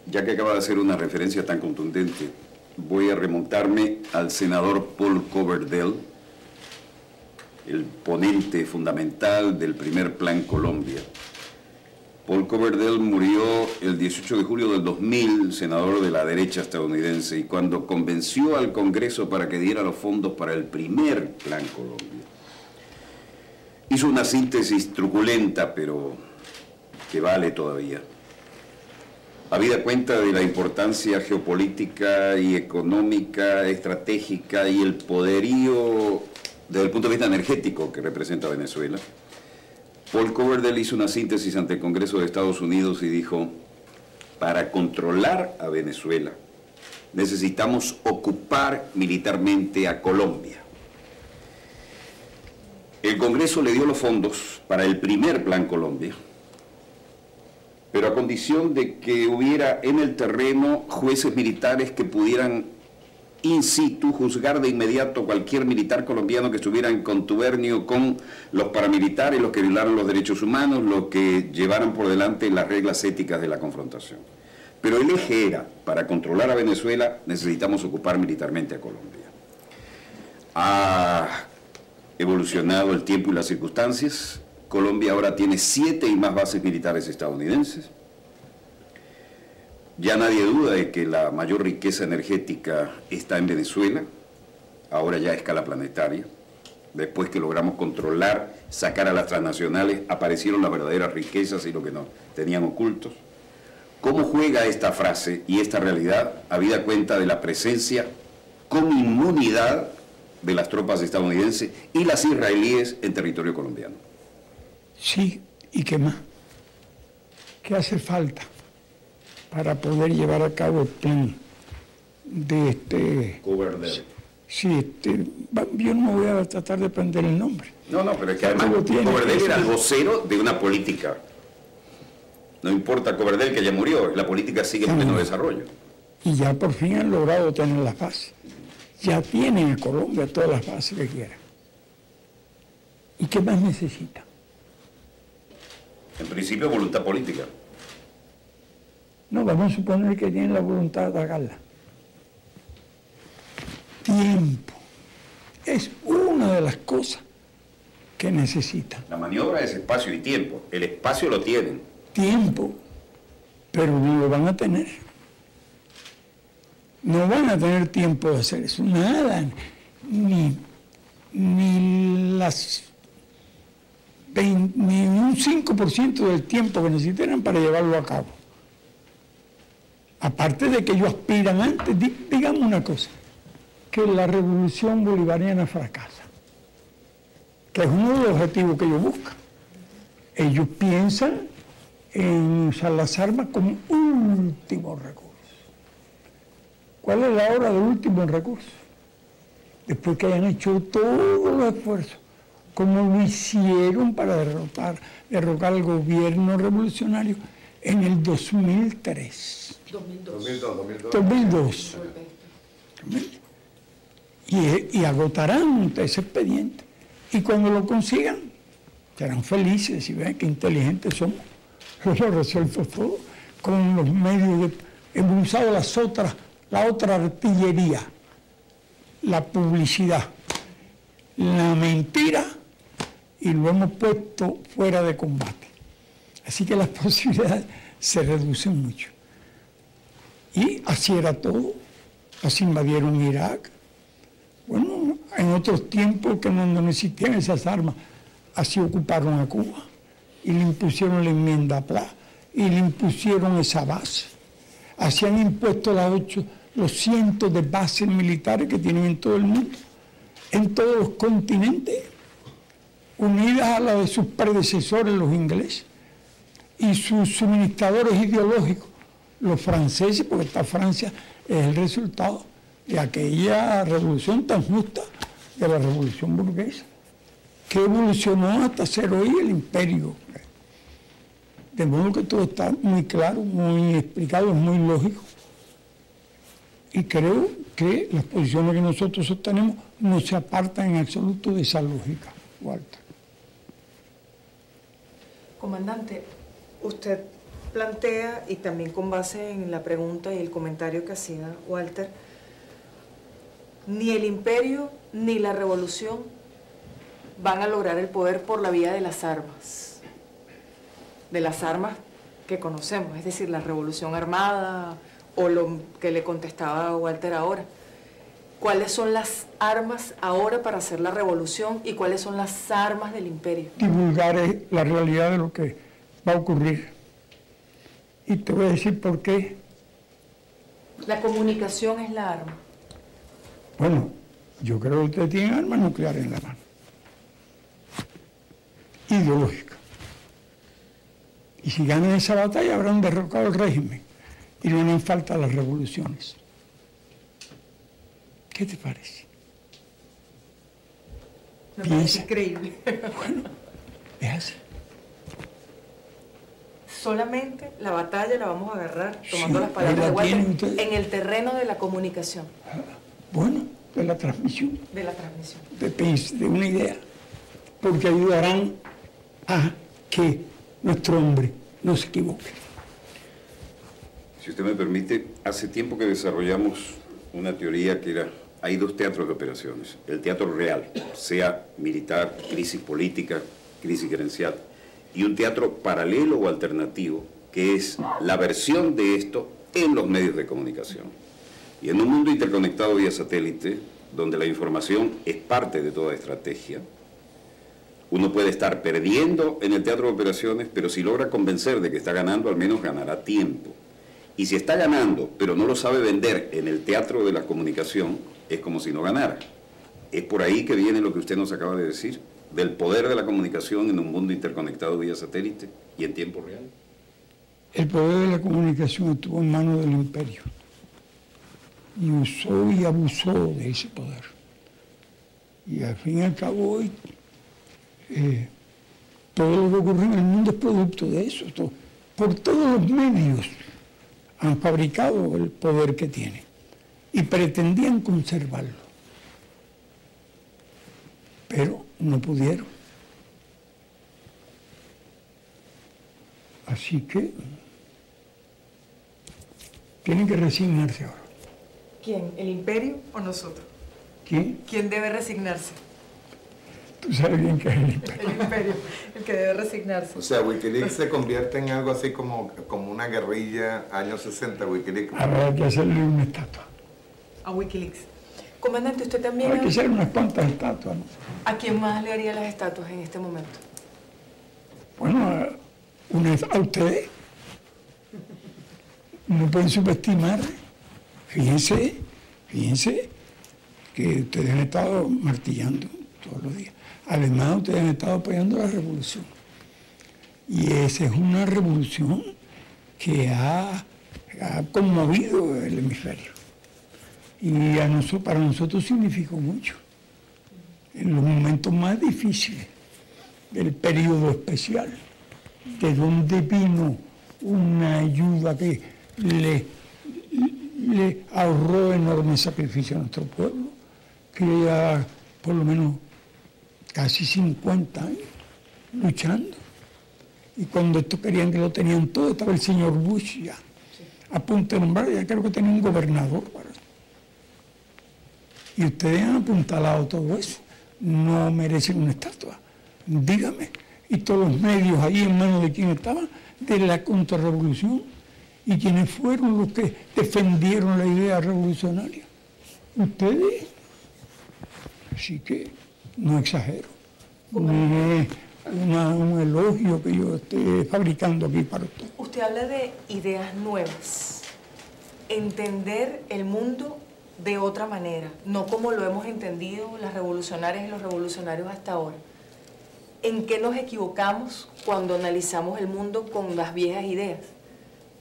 ya que acaba de hacer una referencia tan contundente, voy a remontarme al senador Paul Coverdell, el ponente fundamental del primer Plan Colombia. Paul Coverdell murió el 18 de julio del 2000, senador de la derecha estadounidense, y cuando convenció al Congreso para que diera los fondos para el primer Plan Colombia, hizo una síntesis truculenta, pero que vale todavía. Habida cuenta de la importancia geopolítica y económica, estratégica y el poderío desde el punto de vista energético que representa Venezuela, Paul Coverdell hizo una síntesis ante el Congreso de Estados Unidos y dijo: para controlar a Venezuela necesitamos ocupar militarmente a Colombia. El Congreso le dio los fondos para el primer Plan Colombia, pero a condición de que hubiera en el terreno jueces militares que pudieran in situ juzgar de inmediato cualquier militar colombiano que estuviera en contubernio con los paramilitares, los que violaron los derechos humanos, los que llevaran por delante las reglas éticas de la confrontación. Pero el eje era, para controlar a Venezuela necesitamos ocupar militarmente a Colombia. Ha evolucionado el tiempo y las circunstancias. Colombia ahora tiene 7 y más bases militares estadounidenses. Ya nadie duda de que la mayor riqueza energética está en Venezuela, ahora ya a escala planetaria. Después que logramos controlar, sacar a las transnacionales, aparecieron las verdaderas riquezas y lo que no tenían ocultos. ¿Cómo juega esta frase y esta realidad habida cuenta de la presencia con inmunidad de las tropas estadounidenses y las israelíes en territorio colombiano? Sí, ¿y qué más? ¿Qué hace falta para poder llevar a cabo el plan Coverdell. Sí, yo no voy a tratar de aprender el nombre. No, pero es que además Coverdell era el vocero de una política. No importa Coverdell que ya murió, la política sigue en pleno desarrollo. Y ya por fin han logrado tener las bases. Ya tienen a Colombia todas las bases que quieran. ¿Y qué más necesita? En principio, voluntad política. No, vamos a suponer que tienen la voluntad de atacarla. Tiempo. Es una de las cosas que necesitan. La maniobra es espacio y tiempo. El espacio lo tienen. Tiempo, pero no lo van a tener. No van a tener tiempo de hacer eso. Nada. Ni un 5% del tiempo que necesitan para llevarlo a cabo. Aparte de que ellos aspiran antes, digamos una cosa, que la revolución bolivariana fracasa, que es uno de los objetivos que ellos buscan. Ellos piensan en usar las armas como último recurso. ¿Cuál es la hora del último recurso? Después que hayan hecho todos los esfuerzos, como lo hicieron para derrocar al gobierno revolucionario en el 2003. 2002. Y agotarán ese expediente. Y cuando lo consigan, serán felices y vean qué inteligentes somos. Lo resuelto todo con los medios hemos usado la otra artillería, la publicidad, la mentira, y lo hemos puesto fuera de combate. Así que las posibilidades se reducen mucho. Y así era todo. Así invadieron Irak. Bueno, en otros tiempos que no existían esas armas, así ocuparon a Cuba y le impusieron la enmienda Pla y le impusieron esa base. Así han impuesto los cientos de bases militares que tienen en todo el mundo, en todos los continentes, unidas a la de sus predecesores, los ingleses, y sus suministradores ideológicos, los franceses, porque esta Francia es el resultado de aquella revolución tan justa, de la revolución burguesa, que evolucionó hasta ser hoy el imperio. De modo que todo está muy claro, muy explicado, es muy lógico. Y creo que las posiciones que nosotros sostenemos no se apartan en absoluto de esa lógica, Walter. Comandante, usted plantea, y también con base en la pregunta y el comentario que hacía Walter, ni el imperio ni la revolución van a lograr el poder por la vía de las armas que conocemos, es decir, la revolución armada o lo que le contestaba Walter ahora. ¿Cuáles son las armas ahora para hacer la revolución y cuáles son las armas del imperio? Divulgar la realidad de lo que va a ocurrir. Y te voy a decir por qué. La comunicación es la arma. Bueno, yo creo que ustedes tienen armas nucleares en la mano. Ideológica. Y si ganan esa batalla habrán derrocado el régimen y no harán falta las revoluciones. ¿Qué te parece? Me parece increíble. Bueno, es así. Solamente la batalla la vamos a agarrar, tomando Sí, las palabras de ¿la tienen Walter, ustedes? en el terreno de la comunicación, Bueno, de la transmisión, de la transmisión. de una idea, porque ayudarán a que nuestro hombre no se equivoque. Si usted me permite, hace tiempo que desarrollamos una teoría que era, hay dos teatros de operaciones. El teatro real, sea militar, crisis política, crisis gerencial, y un teatro paralelo o alternativo, que es la versión de esto en los medios de comunicación. Y en un mundo interconectado vía satélite, donde la información es parte de toda estrategia, uno puede estar perdiendo en el teatro de operaciones, pero si logra convencer de que está ganando, al menos ganará tiempo. Y si está ganando, pero no lo sabe vender en el teatro de la comunicación, es como si no ganara. Es por ahí que viene lo que usted nos acaba de decir, del poder de la comunicación en un mundo interconectado vía satélite y en tiempo real. El poder de la comunicación estuvo en manos del imperio. y usó y abusó de ese poder. Y al fin y al cabo hoy todo lo que ocurre en el mundo es producto de eso. Por todos los medios han fabricado el poder que tienen y pretendían conservarlo, pero no pudieron. Así que tienen que resignarse ahora. ¿Quién? ¿El imperio o nosotros? ¿Quién? ¿Quién debe resignarse? Tú sabes bien que es el imperio. El imperio, el que debe resignarse. O sea, Wikileaks se convierte en algo así como una guerrilla, años 60, Wikileaks. Habrá que hacerle una estatua. A Wikileaks. Comandante, usted también... Hay que hacer unas cuantas estatuas, ¿no? ¿A quién más le haría las estatuas en este momento? Bueno, a ustedes. No pueden subestimar. Fíjense que ustedes han estado martillando todos los días. Además, ustedes han estado apoyando la revolución. Y esa es una revolución que ha conmovido el hemisferio. Y para nosotros significó mucho. En los momentos más difíciles del periodo especial, de donde vino una ayuda que le ahorró enorme sacrificio a nuestro pueblo, que ya por lo menos casi 50 años luchando. Y cuando estos querían que lo tenían todo, estaba el señor Bush ya a punto de nombrar, ya creo que tenía un gobernador para... Y ustedes han apuntalado todo eso. No merecen una estatua. Dígame. Y todos los medios ahí en manos de quienes estaban, de la contrarrevolución, y quienes fueron los que defendieron la idea revolucionaria. Ustedes. Así que no exagero. Ni es un elogio que yo estoy fabricando aquí para usted. Usted habla de ideas nuevas. Entender el mundo de otra manera, no como lo hemos entendido las revolucionarias y los revolucionarios hasta ahora. ¿En qué nos equivocamos cuando analizamos el mundo con las viejas ideas?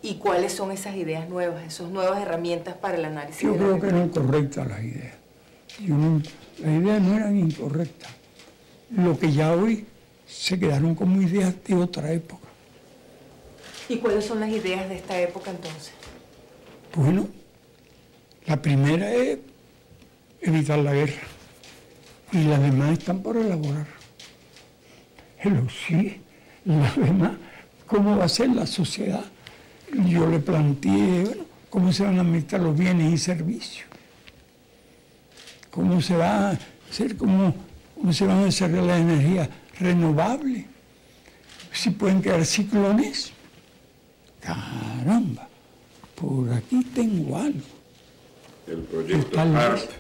¿Y cuáles son esas ideas nuevas, esas nuevas herramientas para el análisis? Yo creo que eran correctas las ideas. Las ideas no eran incorrectas. Lo que ya hoy se quedaron como ideas de otra época. ¿Y cuáles son las ideas de esta época entonces? Bueno, la primera es evitar la guerra y las demás están por elaborar. Pero sí, las demás, ¿cómo va a ser la sociedad? Yo le planteé, bueno, cómo se van a administrar los bienes y servicios, cómo se va a hacer, cómo se van a desarrollar las energías renovables, si pueden quedar ciclones. Caramba, por aquí tengo algo. El proyecto Tal vez. ARP.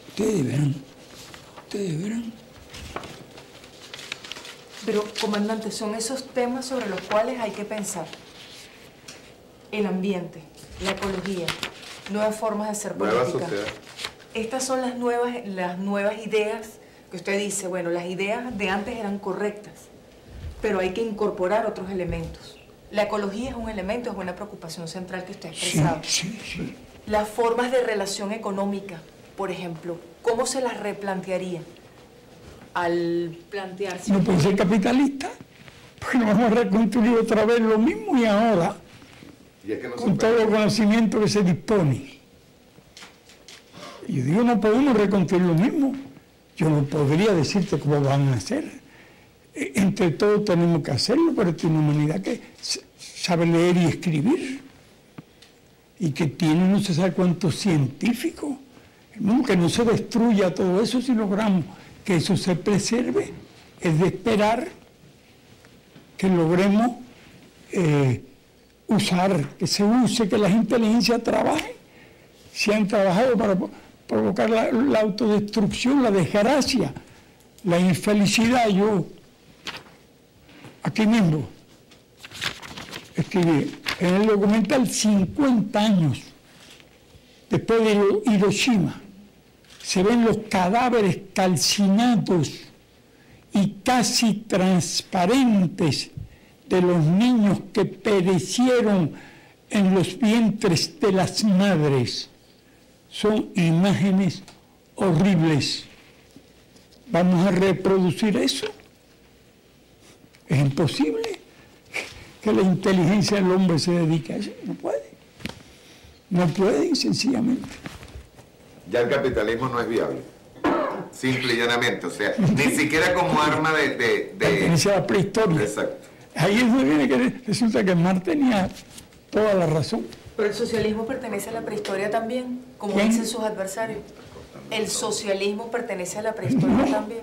Ustedes verán. Pero, comandante, son esos temas sobre los cuales hay que pensar. El ambiente, la ecología, nuevas formas de hacer Nueva política. sociedad. Estas son las nuevas ideas que usted dice, bueno, las ideas de antes eran correctas, pero hay que incorporar otros elementos. La ecología es un elemento, es una preocupación central que usted ha expresado. Sí. Las formas de relación económica, por ejemplo, ¿cómo se las replantearía al plantearse? No puede ser capitalista, porque no vamos a reconstruir otra vez lo mismo y ahora, Y es que no se con puede. todo el conocimiento que se dispone. Yo digo, no podemos reconstruir lo mismo. Yo no podría decirte cómo van a hacer. Entre todos tenemos que hacerlo, pero es una humanidad que sabe leer y escribir y que tiene no se sabe cuántos científicos. Que no se destruya todo eso si logramos que eso se preserve. Es de esperar que logremos que se use, que las inteligencias trabajen. Si han trabajado para provocar la autodestrucción, la desgracia, la infelicidad, yo aquí mismo escribí en el documental 50 años después de Hiroshima, se ven los cadáveres calcinados y casi transparentes de los niños que perecieron en los vientres de las madres son imágenes horribles. ¿Vamos a reproducir eso? Es imposible que la inteligencia del hombre se dedique a eso. No puede. No puede, sencillamente. Ya el capitalismo no es viable. Simple y llanamente. O sea, ni siquiera como arma Pertenece a la prehistoria. Exacto. Ahí es donde viene que resulta que Marx tenía toda la razón. Pero el socialismo pertenece a la prehistoria también, como ¿Quién? dicen sus adversarios. El socialismo pertenece a la prehistoria No. también.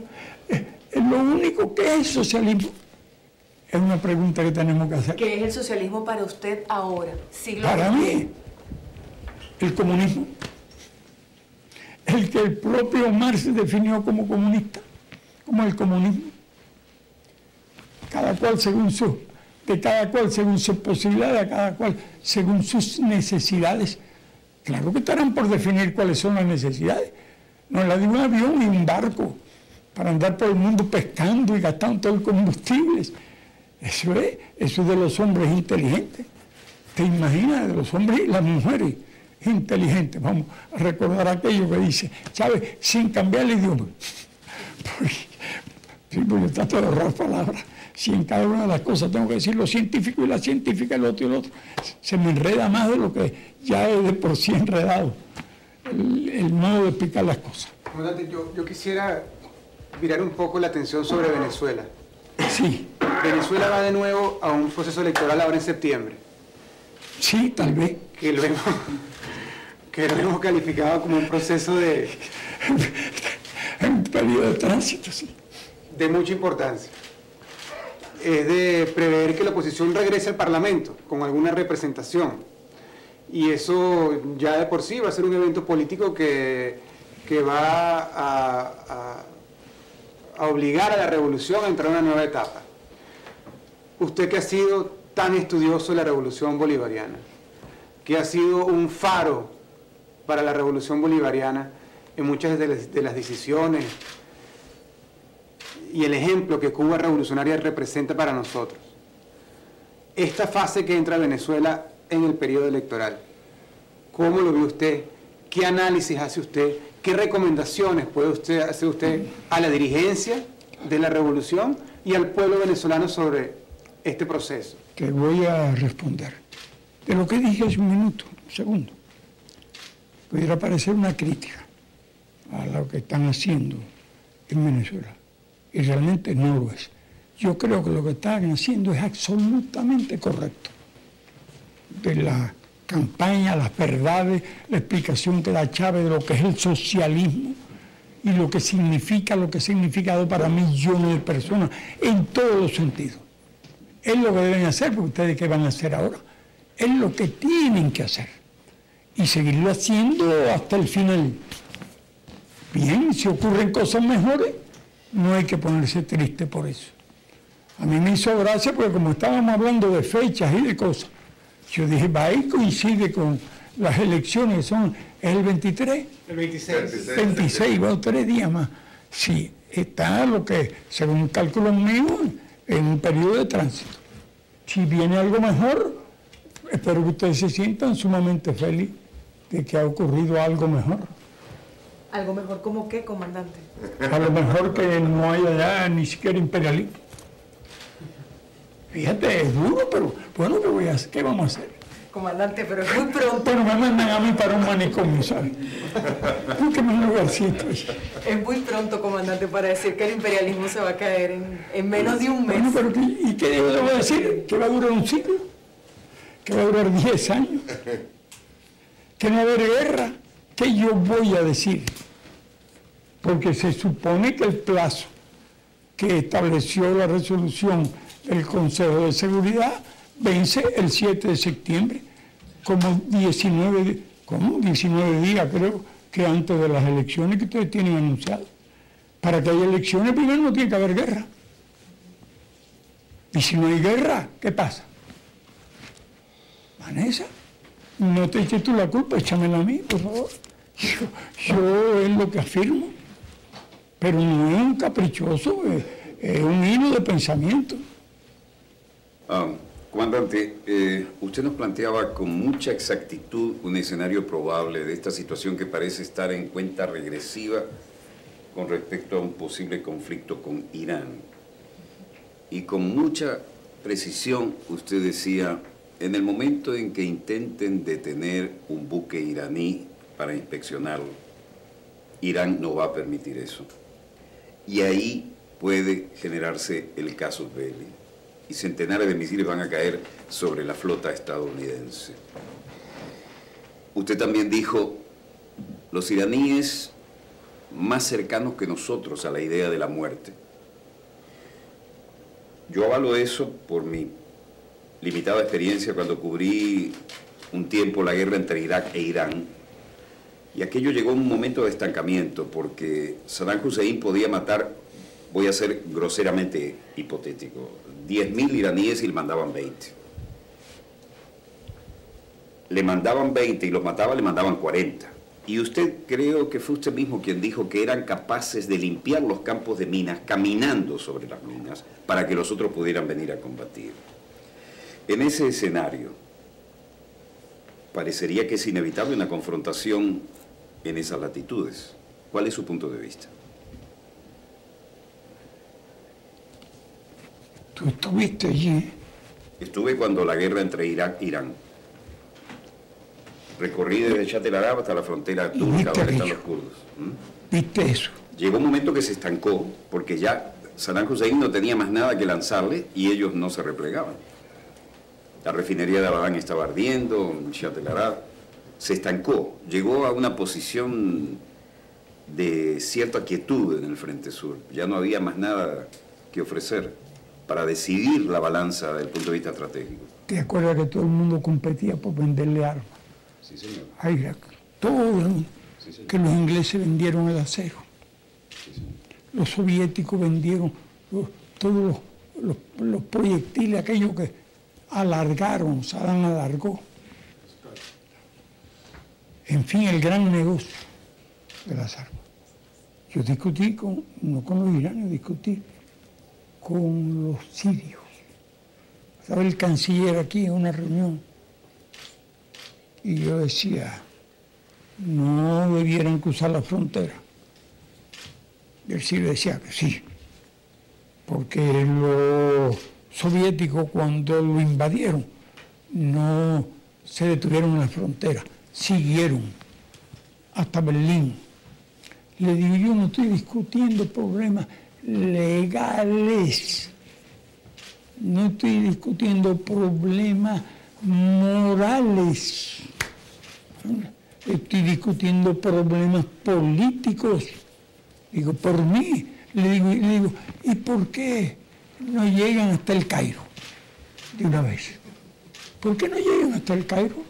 Lo único que es socialismo es una pregunta que tenemos que hacer. ¿Qué es el socialismo para usted ahora? Siglo Para XXI. mí, el comunismo, el que el propio Marx definió como comunista, como el comunismo. Cada cual según sus posibilidades, cada cual según sus necesidades. Claro que estarán por definir cuáles son las necesidades. No es la de un avión y un barco para andar por el mundo pescando y gastando todo el combustible. Eso es de los hombres inteligentes. ¿Te imaginas? De los hombres y las mujeres inteligentes. Vamos a recordar aquello que dice Chávez, sin cambiar el idioma. Porque yo trato de ahorrar palabras. Si en cada una de las cosas tengo que decir lo científico y la científica, el otro y el otro, se me enreda más de lo que ya es de por sí enredado el modo de explicar las cosas. Comandante, yo quisiera virar un poco la atención sobre Venezuela. Sí, Venezuela va de nuevo a un proceso electoral ahora en septiembre, sí, tal vez. que lo hemos calificado como un proceso de En un periodo de tránsito, sí. mucha importancia. Es de prever que la oposición regrese al Parlamento con alguna representación. Y eso ya de por sí va a ser un evento político que va a obligar a la revolución a entrar a una nueva etapa. Usted que ha sido tan estudioso de la revolución bolivariana, que ha sido un faro para la revolución bolivariana en muchas de las decisiones y el ejemplo que Cuba revolucionaria representa para nosotros. Esta fase que entra Venezuela en el periodo electoral, ¿cómo lo ve usted? ¿Qué análisis hace usted? ¿Qué recomendaciones puede hacer usted a la dirigencia de la revolución y al pueblo venezolano sobre este proceso? Te voy a responder. De lo que dije hace un minuto, un segundo, pudiera parecer una crítica a lo que están haciendo en Venezuela. Y realmente no lo es. Yo creo que lo que están haciendo es absolutamente correcto. De la campaña, las verdades, la explicación que da Chávez de lo que es el socialismo y lo que ha significado para millones de personas en todos los sentidos. Es lo que deben hacer, porque ustedes ¿qué van a hacer ahora? Es lo que tienen que hacer y seguirlo haciendo hasta el final. Bien, si ocurren cosas mejores, no hay que ponerse triste por eso. A mí me hizo gracia porque como estábamos hablando de fechas y de cosas, yo dije, va y coincide con las elecciones, es el 23. El 26. 26, va 3 días más. Sí, está lo que, según cálculos míos, en un periodo de tránsito. Si viene algo mejor, espero que ustedes se sientan sumamente felices de que ha ocurrido algo mejor. ¿Algo mejor como qué, comandante? A lo mejor que no haya ya ni siquiera imperialismo. Fíjate, es duro, pero bueno, ¿qué vamos a hacer? Comandante, pero es muy pronto. Bueno, me mandan a mí para un manicomio, ¿sabes? Búsqueme un lugarcito. Es muy pronto, comandante, para decir que el imperialismo se va a caer en menos de un mes. Bueno, pero ¿y qué debo decir? ¿Que va a durar un siglo? ¿Que va a durar 10 años? ¿Que no va a haber guerra? ¿Qué yo voy a decir? Porque se supone que el plazo que estableció la resolución del Consejo de Seguridad vence el 7 de septiembre, como 19 días creo que antes de las elecciones que ustedes tienen anunciadas. Para que haya elecciones primero no tiene que haber guerra. Y si no hay guerra, ¿qué pasa? Vanessa, no te eches tú la culpa, échamela a mí, por favor. Yo es lo que afirmo, pero no es un caprichoso, es un hilo de pensamiento. Comandante, usted nos planteaba con mucha exactitud un escenario probable de esta situación que parece estar en cuenta regresiva con respecto a un posible conflicto con Irán. Y con mucha precisión usted decía, en el momento en que intenten detener un buque iraní para inspeccionarlo, Irán no va a permitir eso. Y ahí puede generarse el casus belli. Y centenares de misiles van a caer sobre la flota estadounidense. Usted también dijo, los iraníes más cercanos que nosotros a la idea de la muerte. Yo avalo eso por mi limitada experiencia cuando cubrí un tiempo la guerra entre Irak e Irán. Y aquello llegó a un momento de estancamiento porque Saddam Hussein podía matar, voy a ser groseramente hipotético, 10.000 iraníes y le mandaban 20. Le mandaban 20 y los mataba, le mandaban 40. Y usted, creo que fue usted mismo quien dijo que eran capaces de limpiar los campos de minas caminando sobre las minas para que los otros pudieran venir a combatir. En ese escenario, parecería que es inevitable una confrontación en esas latitudes. ¿Cuál es su punto de vista? ¿Tú estuviste allí? Estuve cuando la guerra entre Irak e Irán. Recorrí desde Chat el Arab hasta la frontera turca donde están los kurdos. ¿Viste eso? Llegó un momento que se estancó porque ya Saddam Hussein no tenía más nada que lanzarle y ellos no se replegaban. La refinería de Abadán estaba ardiendo, Chat el Arab. Se estancó, llegó a una posición de cierta quietud en el Frente Sur. Ya no había más nada que ofrecer para decidir la balanza desde el punto de vista estratégico. ¿Te acuerdas que todo el mundo competía por venderle armas? Sí, señor. A Irak. Todo el mundo. Sí, señor. Que los ingleses vendieron el acero. Sí, señor. Los soviéticos vendieron todos los proyectiles, aquellos que alargaron, Saddam alargó. En fin, el gran negocio de las armas. Yo discutí no con los iraníes, discutí con los sirios. Estaba el canciller aquí en una reunión y yo decía, no debieran cruzar la frontera. Y el sirio decía que sí, porque los soviéticos cuando lo invadieron no se detuvieron en la frontera, siguieron hasta Berlín. Le digo, yo no estoy discutiendo problemas legales, no estoy discutiendo problemas morales, estoy discutiendo problemas políticos. Digo, por mí, le digo, ¿y por qué no llegan hasta el Cairo de una vez? ¿Por qué no llegan hasta el Cairo?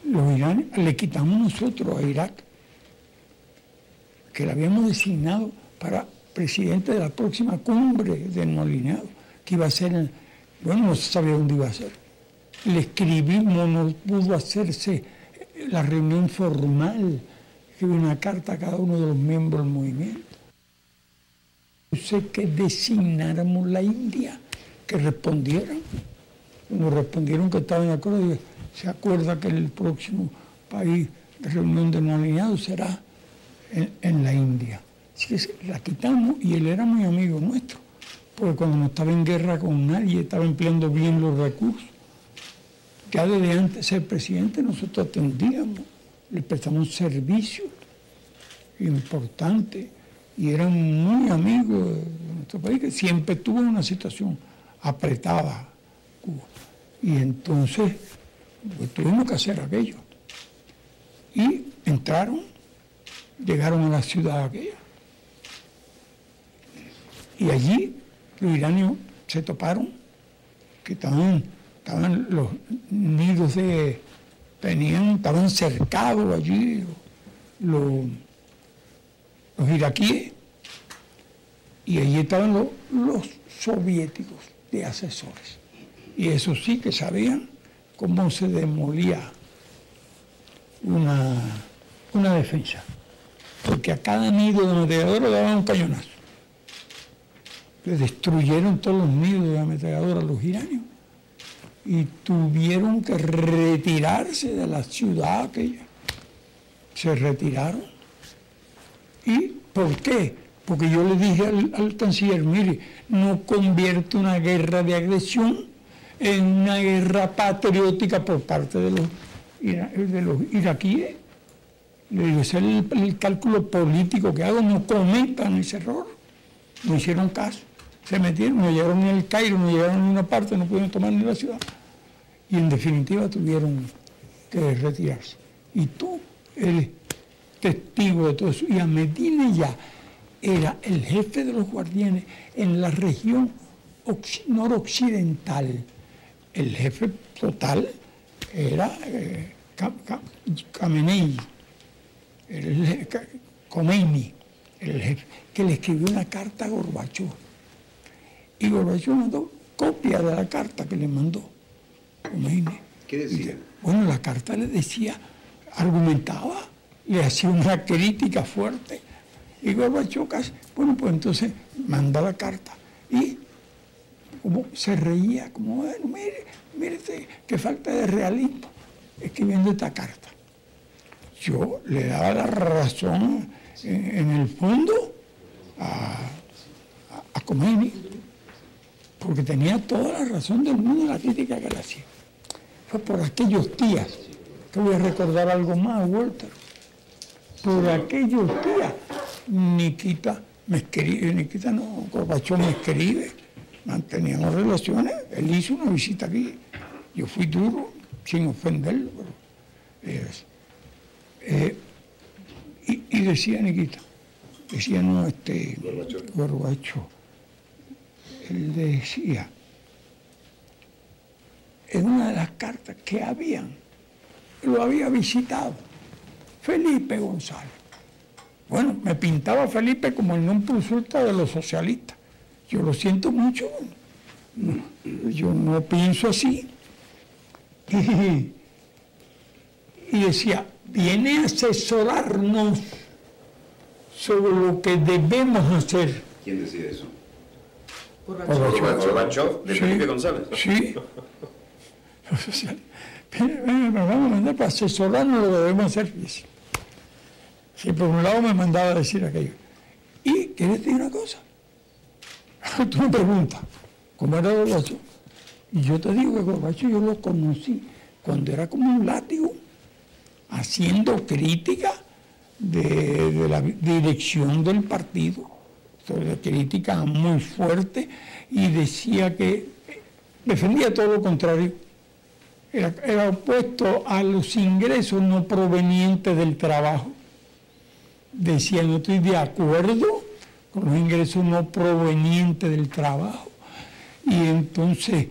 Los iraníes le quitamos nosotros a Irak, que le habíamos designado para presidente de la próxima cumbre del no alineado, que iba a ser, bueno, no se sabía dónde iba a ser. Le escribimos, no pudo hacerse la reunión formal, escribí una carta a cada uno de los miembros del movimiento. Yo sé que designáramos la India, que respondieran. Nos respondieron que estaban de acuerdo. Se acuerda que el próximo país de reunión de no alineados será en la India. Así que la quitamos y él era muy amigo nuestro, porque cuando no estaba en guerra con nadie, estaba empleando bien los recursos. Ya desde antes de ser presidente nosotros atendíamos, le prestamos servicios importantes y eran muy amigos de nuestro país, que siempre estuvo en una situación apretada, Cuba. Y entonces pues, tuvimos que hacer aquello. Y entraron, llegaron a la ciudad aquella. Y allí los iranios se toparon, que estaban los nidos estaban cercados allí los iraquíes, y allí estaban los soviéticos de asesores. Y eso sí que sabían cómo se demolía una defensa, porque a cada nido de metralladora daban un cañonazo. le destruyeron todos los nidos de ametralladora a los iranios y tuvieron que retirarse de la ciudad aquella. Se retiraron. ¿Y por qué? Porque yo le dije al canciller, mire, no convierte una guerra de agresión en una guerra patriótica por parte de los iraquíes. Le digo, ese es el cálculo político que hago, no cometan ese error. No hicieron caso, se metieron, no llegaron ni al Cairo, no llegaron a ninguna parte, no pudieron tomar ni la ciudad. Y en definitiva tuvieron que retirarse. Y tú eres testigo de todo eso. Y Ahmadinejad era el jefe de los guardianes en la región noroccidental. El jefe total era Khamenei, Khomeini, el jefe, que le escribió una carta a Gorbachov. Y Gorbachov mandó copia de la carta que le mandó Khomeini. ¿Qué decía? Bueno, la carta le decía, argumentaba, le hacía una crítica fuerte. Y Gorbachov casi, bueno, pues entonces manda la carta. Y como se reía, como, bueno, mire, qué falta de realismo escribiendo esta carta. Yo le daba la razón en el fondo a Khomeini, porque tenía toda la razón del mundo en la crítica que le hacía. Fue por aquellos días, que voy a recordar algo más, Walter, por aquellos días, Nikita me escribe, Gorbachov me escribe, manteníamos relaciones, él hizo una visita aquí, yo fui duro, sin ofenderlo, pero, y decía Nikita, decía no, Gorbachov, él decía, en una de las cartas que lo había visitado Felipe González. Bueno, me pintaba Felipe como el non plus ultra de los socialistas. Yo lo siento mucho, yo no pienso así. Y decía, viene a asesorarnos sobre lo que debemos hacer. ¿Quién decía eso? Gorbachov. ¿De Felipe González? Sí. Me vamos a mandar para asesorarnos lo que debemos hacer. Sí, por un lado me mandaba a decir aquello. Y, ¿quieres decir una cosa? Tú me preguntas, ¿cómo era Gorbachov? Y yo te digo que Gorbachov yo lo conocí cuando era como un látigo, haciendo crítica de la dirección del partido, sobre crítica muy fuerte, y decía que defendía todo lo contrario. Era opuesto a los ingresos no provenientes del trabajo. Decía, no estoy de acuerdo con los ingresos no provenientes del trabajo. Y entonces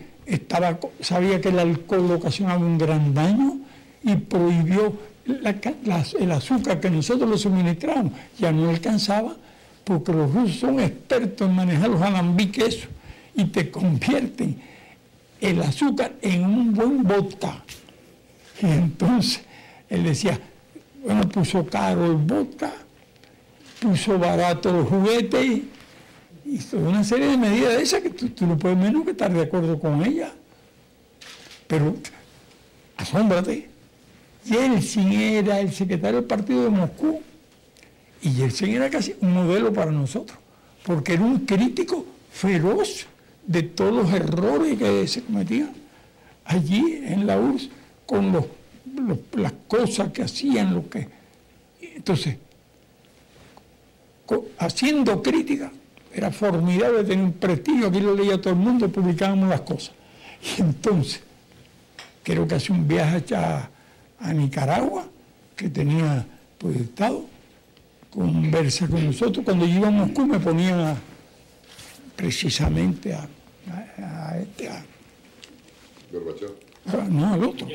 sabía que el alcohol ocasionaba un gran daño y prohibió el azúcar que nosotros le suministramos. Ya no alcanzaba, porque los rusos son expertos en manejar los alambiques y te convierten el azúcar en un buen vodka. Y entonces él decía, bueno, puso caro el vodka, puso barato los juguetes, hizo una serie de medidas de esas que tú no puedes menos que estar de acuerdo con ella. Pero asómbrate, Yeltsin era el secretario del partido de Moscú, y Yeltsin era casi un modelo para nosotros, porque era un crítico feroz de todos los errores que se cometían allí en la URSS, con las cosas que hacían, entonces, haciendo crítica, era formidable, tenía un prestigio, aquí lo leía todo el mundo, publicábamos las cosas. Y entonces, creo que hace un viaje a Nicaragua, que tenía proyectado, conversa con nosotros. Cuando yo iba a Moscú me ponía precisamente a Gorbachov. No, al otro.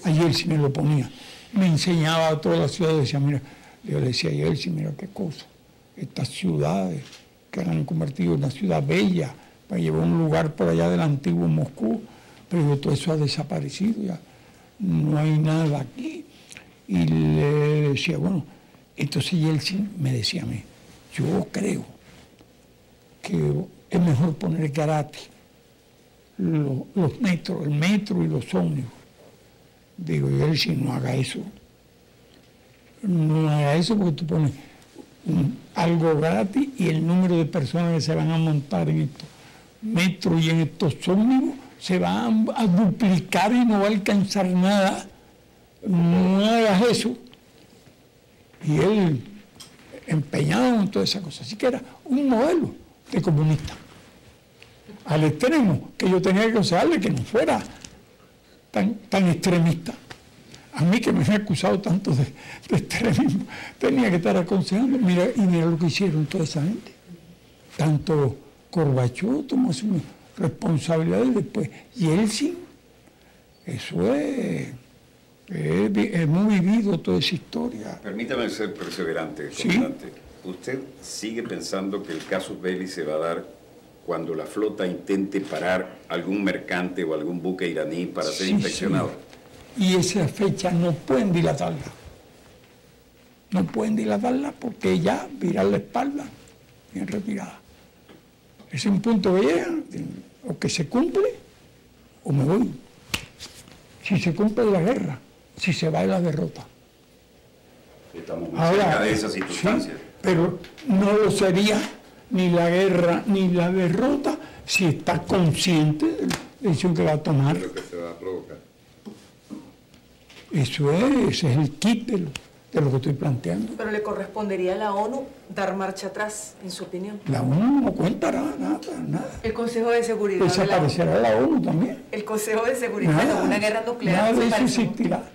A Yeltsin me lo ponía. Me enseñaba a toda la ciudad, decía, mira, yo le decía a Yeltsin, mira qué cosa. Estas ciudades que han convertido en una ciudad bella, para llevar un lugar por allá del antiguo Moscú, pero todo eso ha desaparecido ya. No hay nada aquí. Y le decía, bueno, entonces Yeltsin me decía a mí, yo creo que es mejor poner gratis los metros, el metro y los ómnibus. Digo, Yeltsin, no haga eso. No haga eso porque tú pones algo gratis y el número de personas que se van a montar en estos metros y en estos ómnibus se van a duplicar y no va a alcanzar nada. No hagas eso. Y él empeñado en toda esa cosa. Así que era un modelo de comunista. Al extremo que yo tenía que aconsejarle que no fuera tan extremista. A mí que me han acusado tanto de extremismo, tenía que estar aconsejando. Mira lo que hicieron toda esa gente. Tanto Gorbachov tomó su responsabilidad y después Yeltsin. Eso es. Hemos vivido toda esa historia. Permítame ser perseverante, comandante. ¿Sí? ¿Usted sigue pensando que el casus belli se va a dar cuando la flota intente parar algún mercante o algún buque iraní para ser inspeccionado? Sí. Y esa fecha no pueden dilatarla. No pueden dilatarla porque ya virar la espalda bien retirada. Es un punto que llega, o que se cumple o me voy. Si se cumple la guerra, si se va la derrota. Estamos muy cerca de esa circunstancia. Sí, pero no lo sería ni la guerra ni la derrota si está consciente de la decisión que va a tomar. Lo que se va a provocar. Eso es, ese es el kit de lo que estoy planteando. Pero le correspondería a la ONU dar marcha atrás, en su opinión. La ONU no cuenta nada. El Consejo de Seguridad. Desaparecerá la ONU también. El Consejo de Seguridad de una guerra nuclear. Nada de eso existirá.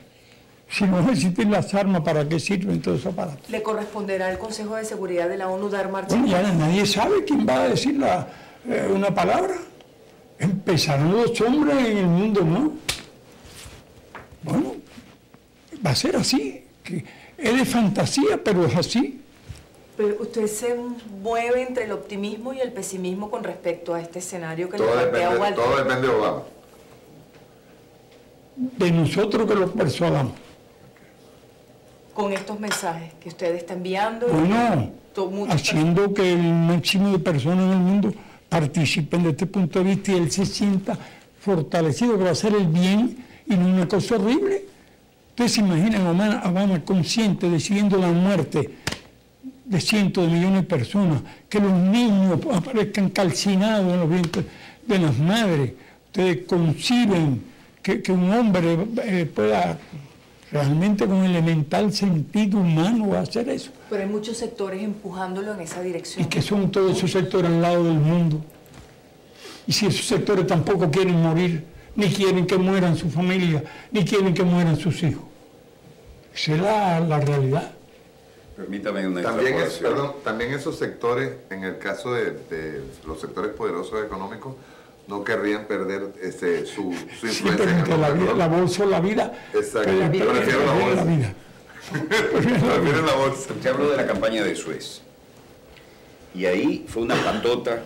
Si no existen las armas, ¿para qué sirven todos esos aparatos? ¿Le corresponderá al Consejo de Seguridad de la ONU dar marcha atrás? Bueno, ya nadie sabe quién va a decir una palabra. Empezaron los hombres en el mundo, ¿no? Bueno, va a ser así. Que es de fantasía, pero es así. Pero usted se mueve entre el optimismo y el pesimismo con respecto a este escenario que todo le plantea Walter. Todo depende de Obama. De nosotros que los persuadamos. Con estos mensajes que usted está enviando. Bueno, haciendo que el máximo de personas en el mundo participen de este punto de vista y él se sienta fortalecido, que va a hacer el bien y no una cosa horrible. Ustedes se imaginan a Obama consciente decidiendo la muerte de cientos de millones de personas, que los niños aparezcan calcinados en los vientres de las madres. Ustedes conciben que un hombre pueda realmente con elemental sentido humano hacer eso. Pero hay muchos sectores empujándolo en esa dirección. Y que son todos esos sectores al lado del mundo. Y si esos sectores tampoco quieren morir, ni quieren que mueran su familia, ni quieren que mueran sus hijos. Esa es la realidad. Permítame una extrapolación. También esos sectores, en el caso de los sectores poderosos económicos, no querrían perder su influencia. Sí, pero la bolsa o la vida. Exacto. Prefiero la bolsa. Prefiero la bolsa. Usted habló de la campaña de Suez. Y ahí fue una patota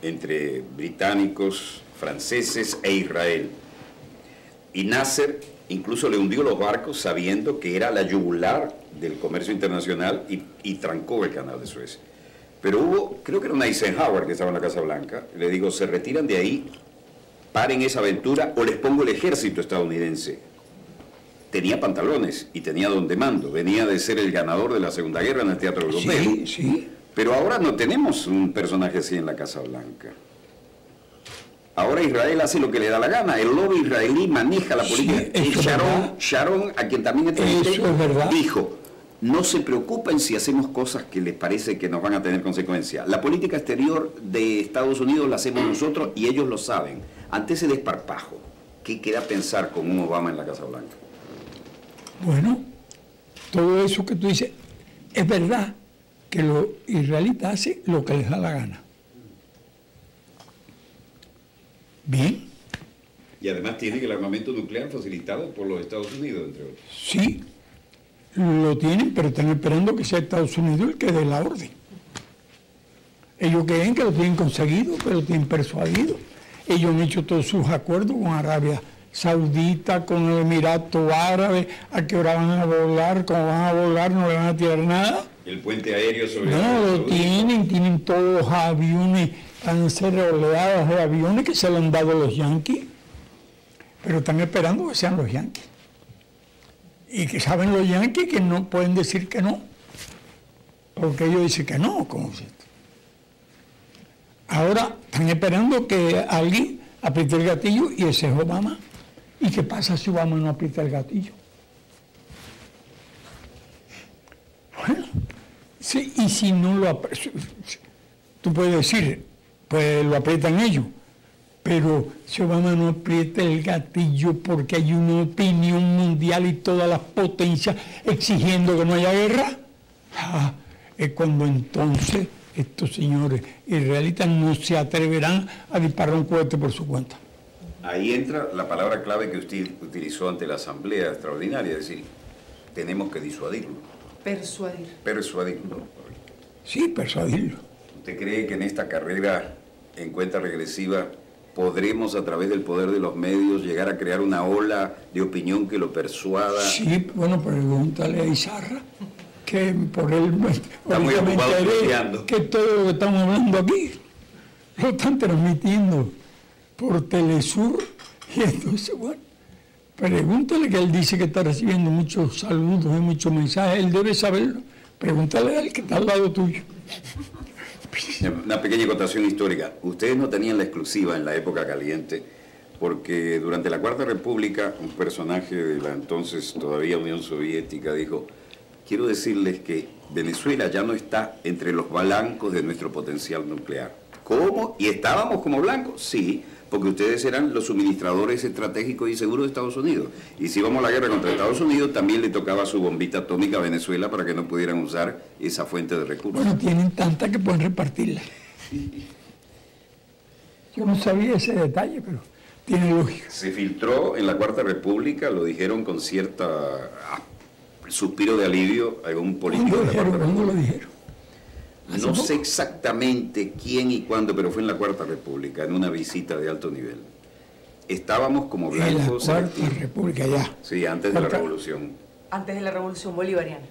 entre británicos, franceses e Israel. Y Nasser incluso le hundió los barcos sabiendo que era la yugular del comercio internacional y trancó el canal de Suez. Pero hubo, creo que era una Eisenhower que estaba en la Casa Blanca, le digo, se retiran de ahí, paren esa aventura o les pongo el ejército estadounidense. Tenía pantalones y tenía donde mando, venía de ser el ganador de la Segunda Guerra en el teatro europeo. Sí, sí. Pero ahora no tenemos un personaje así en la Casa Blanca. Ahora Israel hace lo que le da la gana, el lobby israelí maneja la política. Sí, Sharon, a quien también dijo, no se preocupen si hacemos cosas que les parece que nos van a tener consecuencias. La política exterior de Estados Unidos la hacemos nosotros y ellos lo saben. Ante ese desparpajo, ¿qué queda pensar con un Obama en la Casa Blanca? Bueno, todo eso que tú dices, es verdad que los israelitas hacen lo que les da la gana. Bien. Y además tienen el armamento nuclear facilitado por los Estados Unidos, entre otros. Sí, lo tienen, pero están esperando que sea Estados Unidos el que dé la orden. Ellos creen que lo tienen conseguido, pero lo tienen persuadido. Ellos han hecho todos sus acuerdos con Arabia Saudita, con el Emirato Árabe, a qué hora van a volar, cómo van a volar, no le van a tirar nada. El puente aéreo sobre... No, lo tienen todos los aviones van a ser oleadas de aviones que se le han dado los yanquis, pero están esperando que sean los yanquis. Y que saben los yanquis que no pueden decir que no, porque ellos dicen que no, como si. Ahora están esperando que alguien apriete el gatillo y ese es Obama. ¿Y qué pasa si Obama no aprieta el gatillo? Bueno, sí, y si no lo aprieta, tú puedes decir, pues lo aprietan ellos, pero si Obama no aprieta el gatillo porque hay una opinión mundial y todas las potencias exigiendo que no haya guerra, es cuando entonces estos señores israelitas no se atreverán a disparar un cohete por su cuenta. Ahí entra la palabra clave que usted utilizó ante la Asamblea Extraordinaria, es decir, tenemos que disuadirlo. Persuadir. Persuadirlo. Sí, persuadirlo. ¿Usted cree que en esta carrera en cuenta regresiva podremos, a través del poder de los medios, llegar a crear una ola de opinión que lo persuada? Sí, bueno, pregúntale a Izarra, que por él Está muy ocupado estudiando. que todo lo que estamos hablando aquí lo están transmitiendo por Telesur, y entonces, bueno, pregúntale, que él dice que está recibiendo muchos saludos y muchos mensajes, él debe saberlo. Pregúntale al que está al lado tuyo. Una pequeña acotación histórica. Ustedes no tenían la exclusiva en la época caliente, porque durante la Cuarta República, un personaje de la entonces todavía Unión Soviética dijo: quiero decirles que Venezuela ya no está entre los blancos de nuestro potencial nuclear. ¿Cómo? ¿Y estábamos como blancos? Sí, porque ustedes eran los suministradores estratégicos y seguros de Estados Unidos. Y si íbamos a la guerra contra Estados Unidos, también le tocaba su bombita atómica a Venezuela para que no pudieran usar esa fuente de recursos. Bueno, tienen tanta que pueden repartirla. Yo no sabía ese detalle, pero tiene lógica. Se filtró en la Cuarta República, lo dijeron con cierta suspiro de alivio algún político de la Cuarta ¿Cuándo República. lo dijeron? No sé exactamente quién y cuándo, pero fue en la Cuarta República, en una visita de alto nivel. Estábamos como En la blancos Cuarta selectivos. República, ya. Sí, antes de la Cuarta- Revolución. Antes de la Revolución Bolivariana.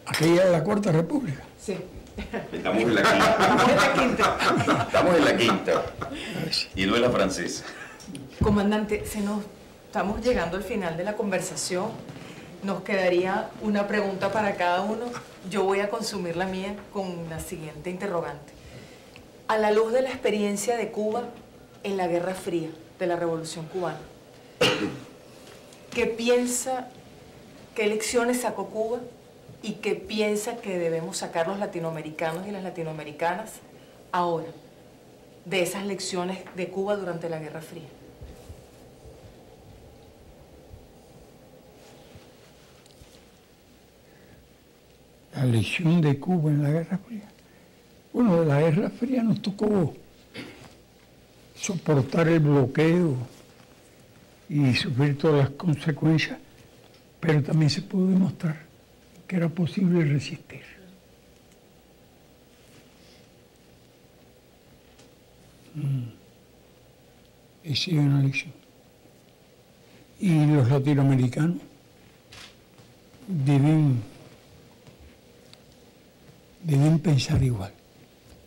Aquella era la Cuarta República. Sí. Estamos en la quinta. Estamos en la quinta. Estamos en la quinta. Y no en la francesa. Comandante, estamos llegando al final de la conversación. Nos quedaría una pregunta para cada uno. Yo voy a consumir la mía con la siguiente interrogante. A la luz de la experiencia de Cuba en la Guerra Fría de la Revolución Cubana, ¿qué piensa, qué lecciones sacó Cuba y qué piensa que debemos sacar los latinoamericanos y las latinoamericanas ahora de esas lecciones de Cuba durante la Guerra Fría? La lección de Cuba en la Guerra Fría. Bueno, de la Guerra Fría nos tocó soportar el bloqueo y sufrir todas las consecuencias, pero también se pudo demostrar que era posible resistir. Esa es una lección. Y los latinoamericanos deben pensar igual,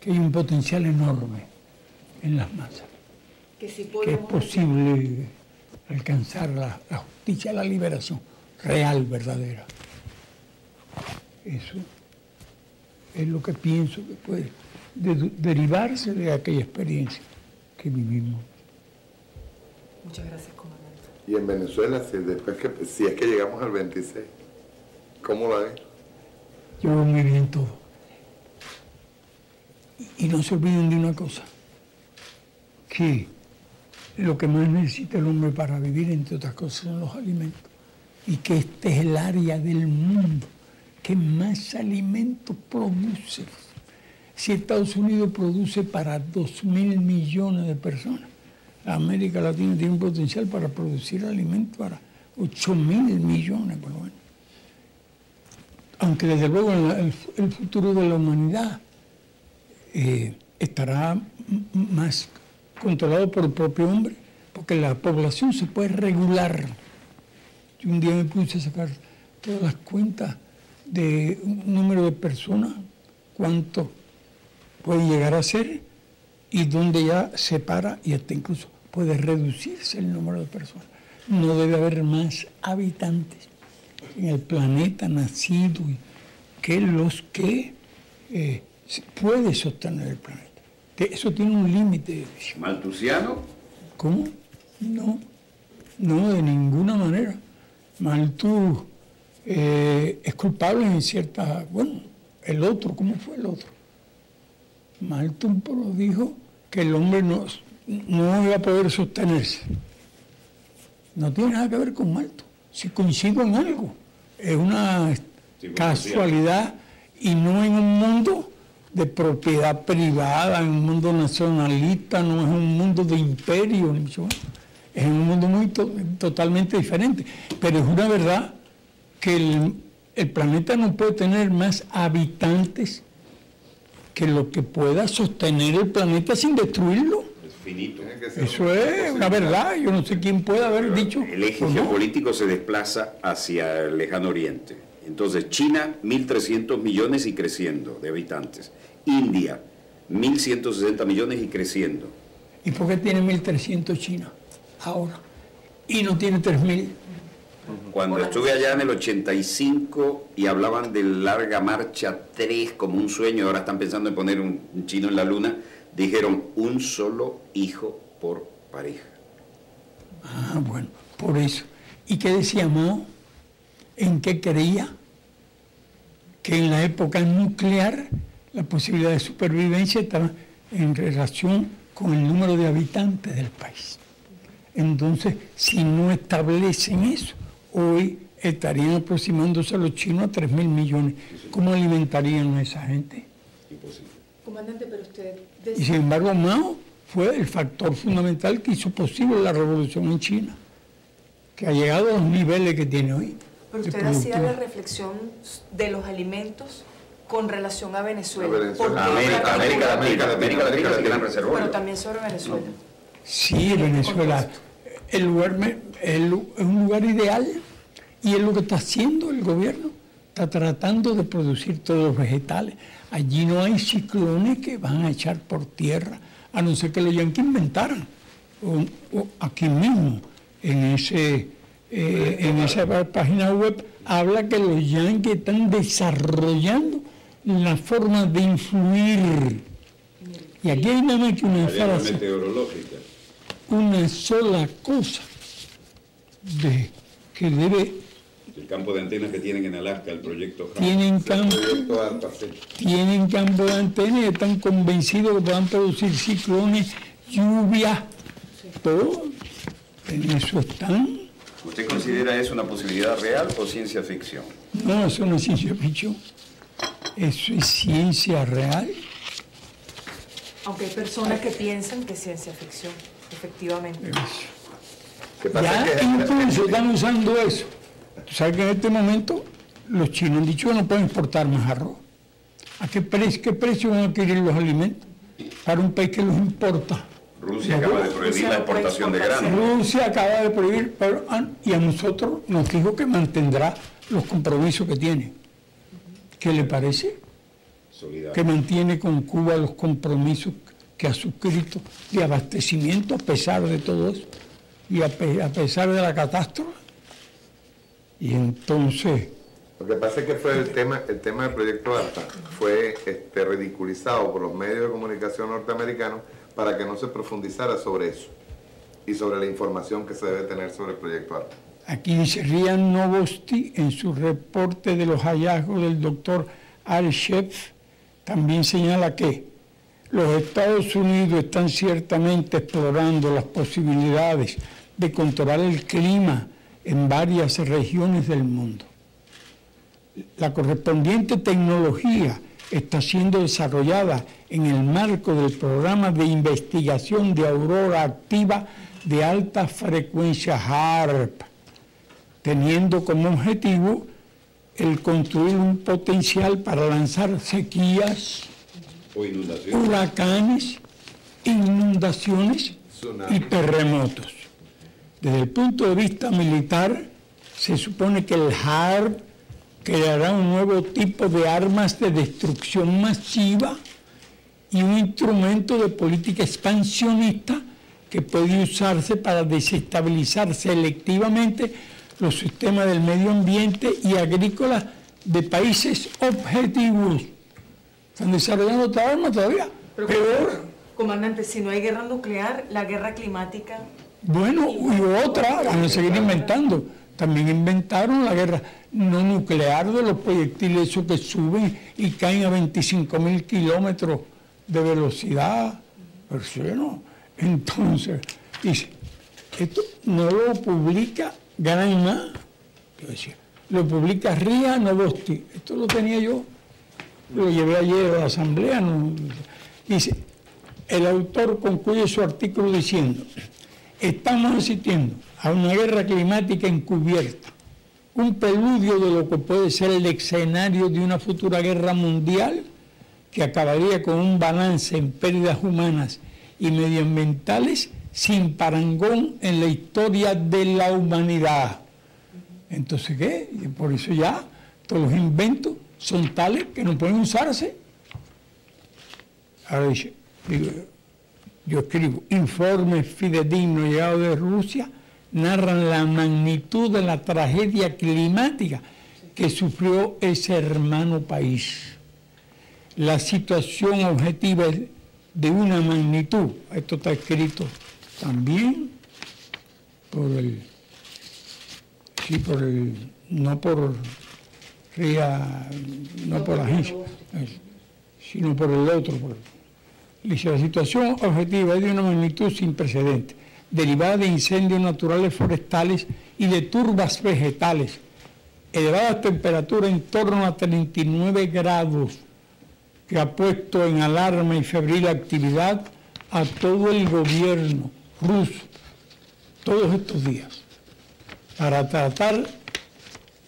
que hay un potencial enorme en las masas, Que sí que es podemos posible alcanzar la justicia, la liberación real, verdadera. Eso es lo que pienso que puede derivarse de aquella experiencia que vivimos. Muchas gracias, comandante. Y en Venezuela, si es que llegamos al 26, ¿cómo la ves? Yo veo muy bien todo. Y no se olviden de una cosa, que lo que más necesita el hombre para vivir, entre otras cosas, son los alimentos. Y que este es el área del mundo que más alimentos produce. Si Estados Unidos produce para 2.000 millones de personas, América Latina tiene un potencial para producir alimentos para 8.000 millones, por lo menos. Aunque desde luego el futuro de la humanidad estará más controlado por el propio hombre, porque la población se puede regular. Yo un día me puse a sacar todas las cuentas de un número de personas, cuánto pueden llegar a ser, y donde ya se para y hasta incluso puede reducirse el número de personas. No debe haber más habitantes en el planeta nacido que los que puede sostener el planeta. Eso tiene un límite. ¿Malthusiano? ¿Cómo? No, de ninguna manera. Malthus es culpable en cierta... Bueno, el otro, ¿cómo fue el otro? Malthus dijo que el hombre no iba a poder sostenerse. No tiene nada que ver con Malthus. Si coincido en algo, es una casualidad y no en un mundo de propiedad privada, en un mundo nacionalista, no es un mundo de imperio, ni mucho más. Es un mundo totalmente diferente. Pero es una verdad que el planeta no puede tener más habitantes que lo que pueda sostener el planeta sin destruirlo. Es finito. Eso es una verdad. Yo no sé quién puede haber dicho. El eje geopolítico se desplaza hacia el lejano oriente. Entonces, China, 1.300 millones y creciendo de habitantes. India, 1.160 millones y creciendo. ¿Y por qué tiene 1.300 China ahora? Y no tiene 3.000. Cuando estuve allá en el 85 y hablaban de Larga Marcha 3 como un sueño, ahora están pensando en poner un chino en la luna, dijeron un solo hijo por pareja. Ah, bueno, por eso. ¿Y qué decía Mao? ¿En qué creía? Que en la época nuclear la posibilidad de supervivencia estaba en relación con el número de habitantes del país. Entonces, si no establecen eso, hoy estarían aproximándose a los chinos a 3.000 millones. ¿Cómo alimentarían a esa gente? Imposible. Comandante, pero usted Y decía... sin embargo, Mao fue el factor fundamental que hizo posible la revolución en China, que ha llegado a los niveles que tiene hoy. Pero de usted hacía la productividad. reflexión de los alimentos con relación a Venezuela. A Venezuela. ¿Por qué América Latina es el gran reservorio. Bueno, también sobre Venezuela. Sí, Venezuela es un lugar ideal y es lo que está haciendo el gobierno. Está tratando de producir todos los vegetales. Allí no hay ciclones que van a echar por tierra, a no ser que los yanquis inventaran. O aquí mismo, en esa página web, habla que los yanquis están desarrollando la forma de influir. Y aquí hay nada más que una frase. Meteorológica. Una sola cosa que debe... El campo de antenas que tienen en Alaska, el proyecto HARP. Tienen campo de antena y están convencidos que puedan producir ciclones, lluvias, todo. En eso están. ¿Usted considera eso una posibilidad real o ciencia ficción? No, eso no es ciencia ficción. Eso es ciencia real. Aunque hay personas que piensan que es ciencia ficción, efectivamente. ¿Qué pasa? Ya incluso están usando eso. Tú sabes que en este momento los chinos han dicho que no pueden exportar más arroz. ¿A qué precio van a adquirir los alimentos para un país que los importa? Rusia acaba de prohibir la exportación de grano. Rusia acaba de prohibir, y a nosotros nos dijo que mantendrá los compromisos que tiene. ¿Qué le parece? Solidario. Que mantiene con Cuba los compromisos que ha suscrito de abastecimiento a pesar de todo eso y a pesar de la catástrofe. Y entonces... Lo que pasa es que fue el tema del proyecto ARPA fue ridiculizado por los medios de comunicación norteamericanos para que no se profundizara sobre eso y sobre la información que se debe tener sobre el proyecto ARPA. Aquí dice Rian Novosti en su reporte de los hallazgos del doctor Al-Shef, también señala que los Estados Unidos están ciertamente explorando las posibilidades de controlar el clima en varias regiones del mundo. La correspondiente tecnología está siendo desarrollada en el marco del programa de investigación de aurora activa de alta frecuencia HARP, teniendo como objetivo el construir un potencial para lanzar sequías, O inundación. huracanes, inundaciones y terremotos. Desde el punto de vista militar, se supone que el HARP creará un nuevo tipo de armas de destrucción masiva y un instrumento de política expansionista que puede usarse para desestabilizar selectivamente los sistemas del medio ambiente y agrícolas de países objetivos. Están desarrollando otra arma todavía. Pero, Peor. comandante, si no hay guerra nuclear, la guerra climática... Bueno, y otra, van a seguir inventando. También inventaron la guerra no nuclear de los proyectiles esos que suben y caen a 25.000 kilómetros de velocidad. Pero sí, no. Entonces, dice, esto no lo publica Granma, yo decía, lo publica Ria Novosti. Esto lo tenía yo, lo llevé ayer a la asamblea. No, dice, el autor concluye su artículo diciendo: estamos asistiendo a una guerra climática encubierta, un preludio de lo que puede ser el escenario de una futura guerra mundial que acabaría con un balance en pérdidas humanas y medioambientales sin parangón en la historia de la humanidad. Entonces, ¿qué? Y por eso ya todos los inventos son tales que no pueden usarse. Ahora dice, yo escribo, informes fidedignos llegados de Rusia narran la magnitud de la tragedia climática que sufrió ese hermano país. La situación objetiva es de una magnitud, esto está escrito también por el, no por RIA, no por la agencia, sino por el otro. Dice, la situación objetiva es de una magnitud sin precedentes, derivada de incendios naturales forestales y de turbas vegetales, elevadas temperaturas en torno a 39 grados, que ha puesto en alarma y febril actividad a todo el gobierno ruso todos estos días, para tratar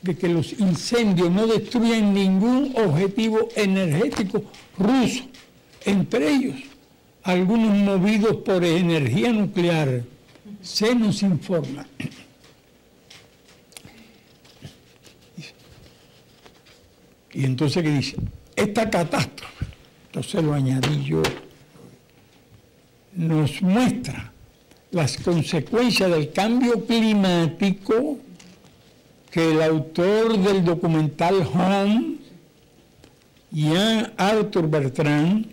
de que los incendios no destruyan ningún objetivo energético ruso, entre ellos algunos movidos por energía nuclear. Se nos informa. Y entonces, ¿qué dice? Esta catástrofe, entonces lo añadí yo, nos muestra las consecuencias del cambio climático que el autor del documental Home, Jean Arthur Bertrand,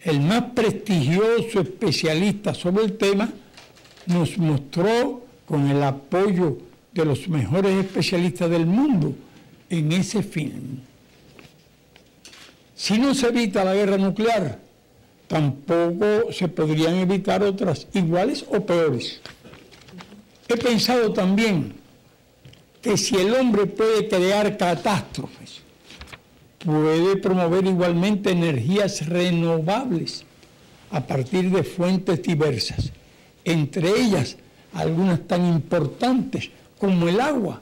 el más prestigioso especialista sobre el tema, nos mostró con el apoyo de los mejores especialistas del mundo en ese film. Si no se evita la guerra nuclear, tampoco se podrían evitar otras iguales o peores. He pensado también que si el hombre puede crear catástrofes, puede promover igualmente energías renovables a partir de fuentes diversas, entre ellas algunas tan importantes como el agua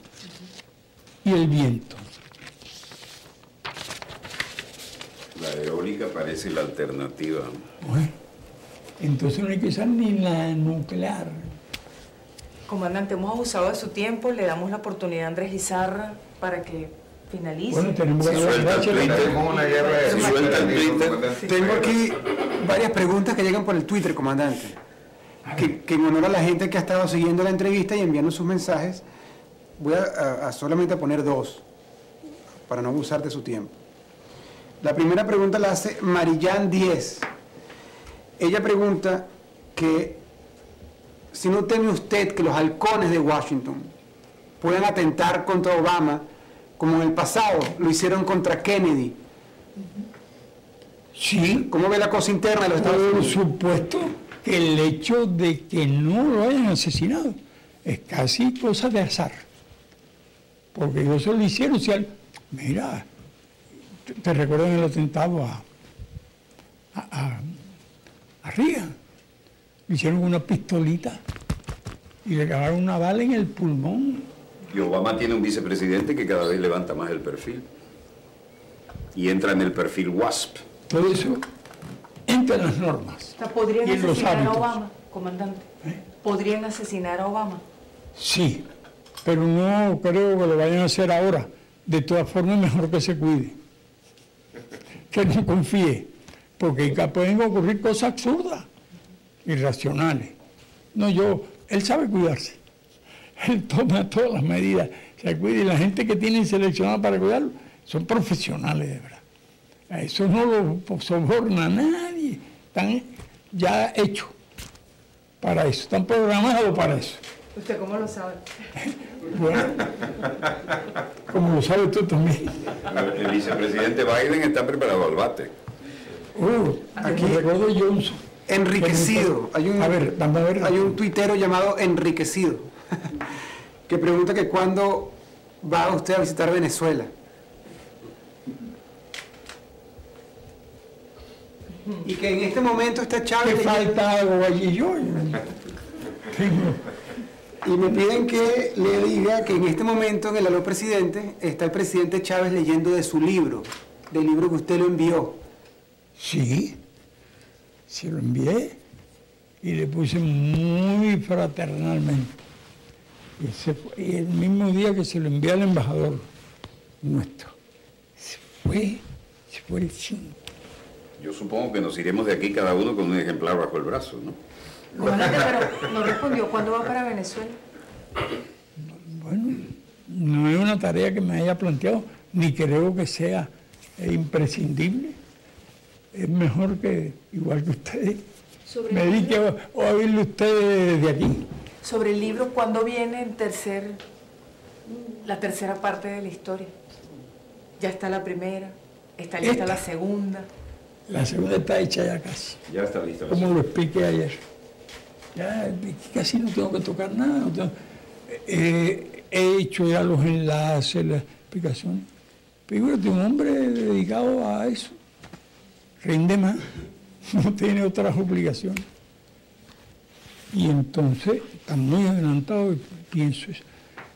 y el viento. La eólica parece la alternativa. Bueno, entonces no hay que usar ni la nuclear. Comandante, hemos abusado de su tiempo, le damos la oportunidad a Andrés Izarra para que finalice. Bueno, tenemos que Tenemos una guerra de Si suelta el Twitter. Tengo aquí varias preguntas que llegan por el Twitter, comandante, que en honor a la gente que ha estado siguiendo la entrevista y enviando sus mensajes, voy a solamente poner dos, para no abusar de su tiempo. La primera pregunta la hace Marillán 10. Ella pregunta que si no teme usted que los halcones de Washington puedan atentar contra Obama, como en el pasado lo hicieron contra Kennedy. Sí. ¿Cómo ve la cosa interna de los Estados Por Unidos? supuesto que el hecho de que no lo hayan asesinado es casi cosa de azar. Porque ellos se lo hicieron. Mira, ¿te recuerdan el atentado a Reagan? Le hicieron una pistolita y le clavaron una bala en el pulmón. Y Obama tiene un vicepresidente que cada vez levanta más el perfil. Y entra en el perfil WASP. Todo eso entra en las normas. O sea, ¿podrían y en los asesinar a hábitos. Obama, comandante? ¿Podrían asesinar a Obama? Sí, pero no creo que lo vayan a hacer ahora. De todas formas, mejor que se cuide. Que no confíe. porque pueden ocurrir cosas absurdas, irracionales. No, él sabe cuidarse. Él toma todas las medidas, se cuida, y la gente que tienen seleccionada para cuidarlo son profesionales de verdad. A eso no lo soborna nadie, están ya hechos para eso, están programados para eso. ¿Usted cómo lo sabe? Bueno, como lo sabes tú también. El vicepresidente Biden está preparado al bate. Aquí recuerdo Johnson. Enriquecido. A ver, vamos a ver. Hay un tuitero llamado Enriquecido que pregunta que cuándo va usted a visitar Venezuela. Y que en este momento está Chávez. ¿Qué falta algo allí yo? Y me piden que le diga que en este momento en el Aló Presidente está el presidente Chávez leyendo de su libro, del libro que usted lo envió. Sí, se lo envié y le puse muy fraternalmente. Y el mismo día que se lo envié al embajador nuestro, se fue el 5. Yo supongo que nos iremos de aquí cada uno con un ejemplar bajo el brazo, ¿no? Comandante, pero no respondió. ¿Cuándo va para Venezuela? Bueno, no es una tarea que me haya planteado, ni creo que sea imprescindible. Es mejor que, igual que ustedes, me dedique a oírle ustedes desde aquí. Sobre el libro, ¿cuándo viene la tercera parte de la historia? Ya está la primera, está lista la segunda. La segunda está hecha ya casi. Ya está lista. Como lo expliqué ayer. Ya casi no tengo que tocar nada. He hecho ya los enlaces, las explicaciones. Fíjate, un hombre dedicado a eso rinde más, no tiene otras obligaciones. Y entonces está muy adelantado y pienso eso.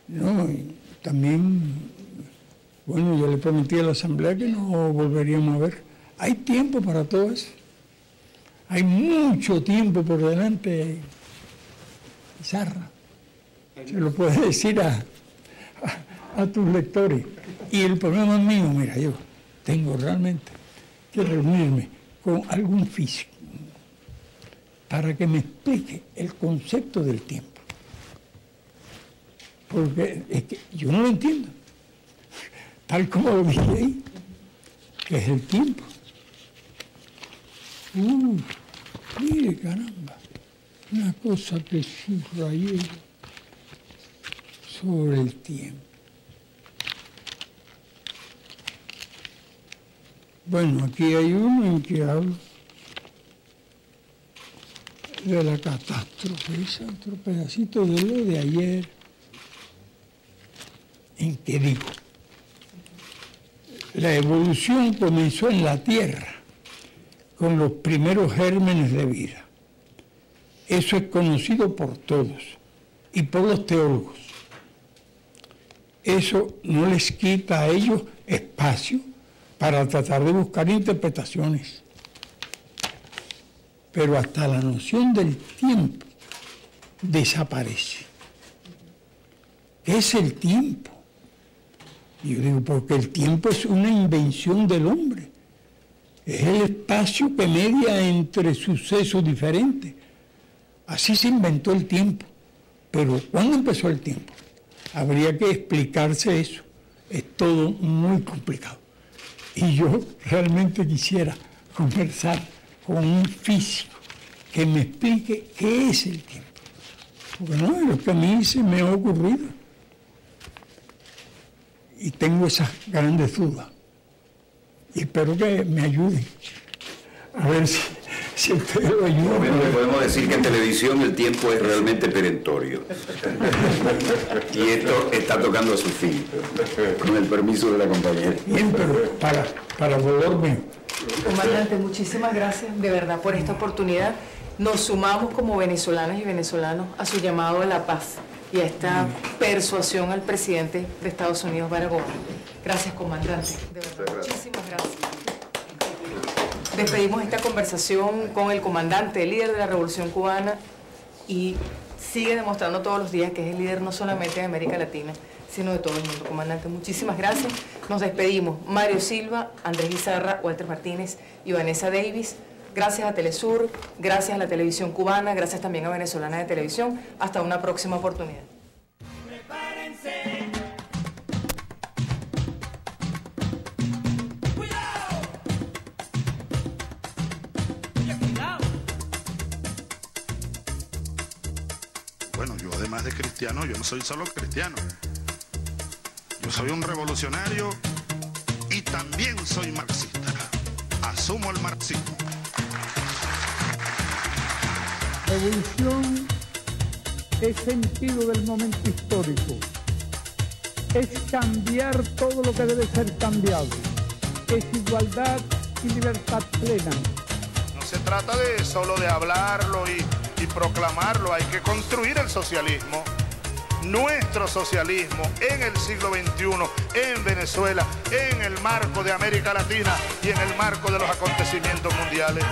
No, y también, bueno, yo le prometí a la Asamblea que no volveríamos a ver. Hay tiempo para todo eso. Hay mucho tiempo por delante. Pizarra. Se lo puedes decir a tus lectores. Y el problema mío, mira, yo tengo realmente que reunirme con algún físico para que me explique el concepto del tiempo. Porque es que yo no lo entiendo. Tal como lo dije ahí, que es el tiempo. Mire, caramba, una cosa que subrayé sobre el tiempo. Bueno, aquí hay uno en que hablo de la catástrofe, ese otro pedacito de lo de ayer, en que digo, la evolución comenzó en la Tierra con los primeros gérmenes de vida. Eso es conocido por todos y por los teólogos. Eso no les quita a ellos espacio para tratar de buscar interpretaciones. Pero hasta la noción del tiempo desaparece. ¿Qué es el tiempo? Y yo digo, porque el tiempo es una invención del hombre. Es el espacio que media entre sucesos diferentes. Así se inventó el tiempo. Pero ¿cuándo empezó el tiempo? Habría que explicarse eso. Es todo muy complicado. Y yo realmente quisiera conversar con un físico que me explique qué es el tiempo. Porque no es lo que a mí se me ha ocurrido. Y tengo esas grandes dudas. Y espero que me ayuden. A ver si ustedes lo ayudan. Podemos decir que en televisión el tiempo es realmente perentorio. Y esto está tocando a su fin, con el permiso de la compañera. Bien, pero para dolor mío. Comandante, muchísimas gracias de verdad por esta oportunidad. Nos sumamos como venezolanas y venezolanos a su llamado a la paz y a esta persuasión al presidente de Estados Unidos, Barack Obama. Gracias, comandante. De verdad, muchísimas gracias. Despedimos esta conversación con el comandante, el líder de la Revolución Cubana, y sigue demostrando todos los días que es el líder no solamente de América Latina, sino de todo el mundo. Comandante, muchísimas gracias. Nos despedimos. Mario Silva, Andrés Guizarra, Walter Martínez y Vanessa Davis. Gracias a Telesur, gracias a la televisión cubana, gracias también a Venezolana de Televisión. Hasta una próxima oportunidad. Prepárense. ¡Cuidado! ¡Cuidado! Bueno, yo además de cristiano, yo no soy solo cristiano. Yo soy un revolucionario y también soy marxista. Asumo el marxismo. Revolución es sentido del momento histórico. Es cambiar todo lo que debe ser cambiado. Es igualdad y libertad plena. No se trata de solo de hablarlo y proclamarlo, hay que construir el socialismo. Nuestro socialismo en el siglo XXI, en Venezuela, en el marco de América Latina y en el marco de los acontecimientos mundiales.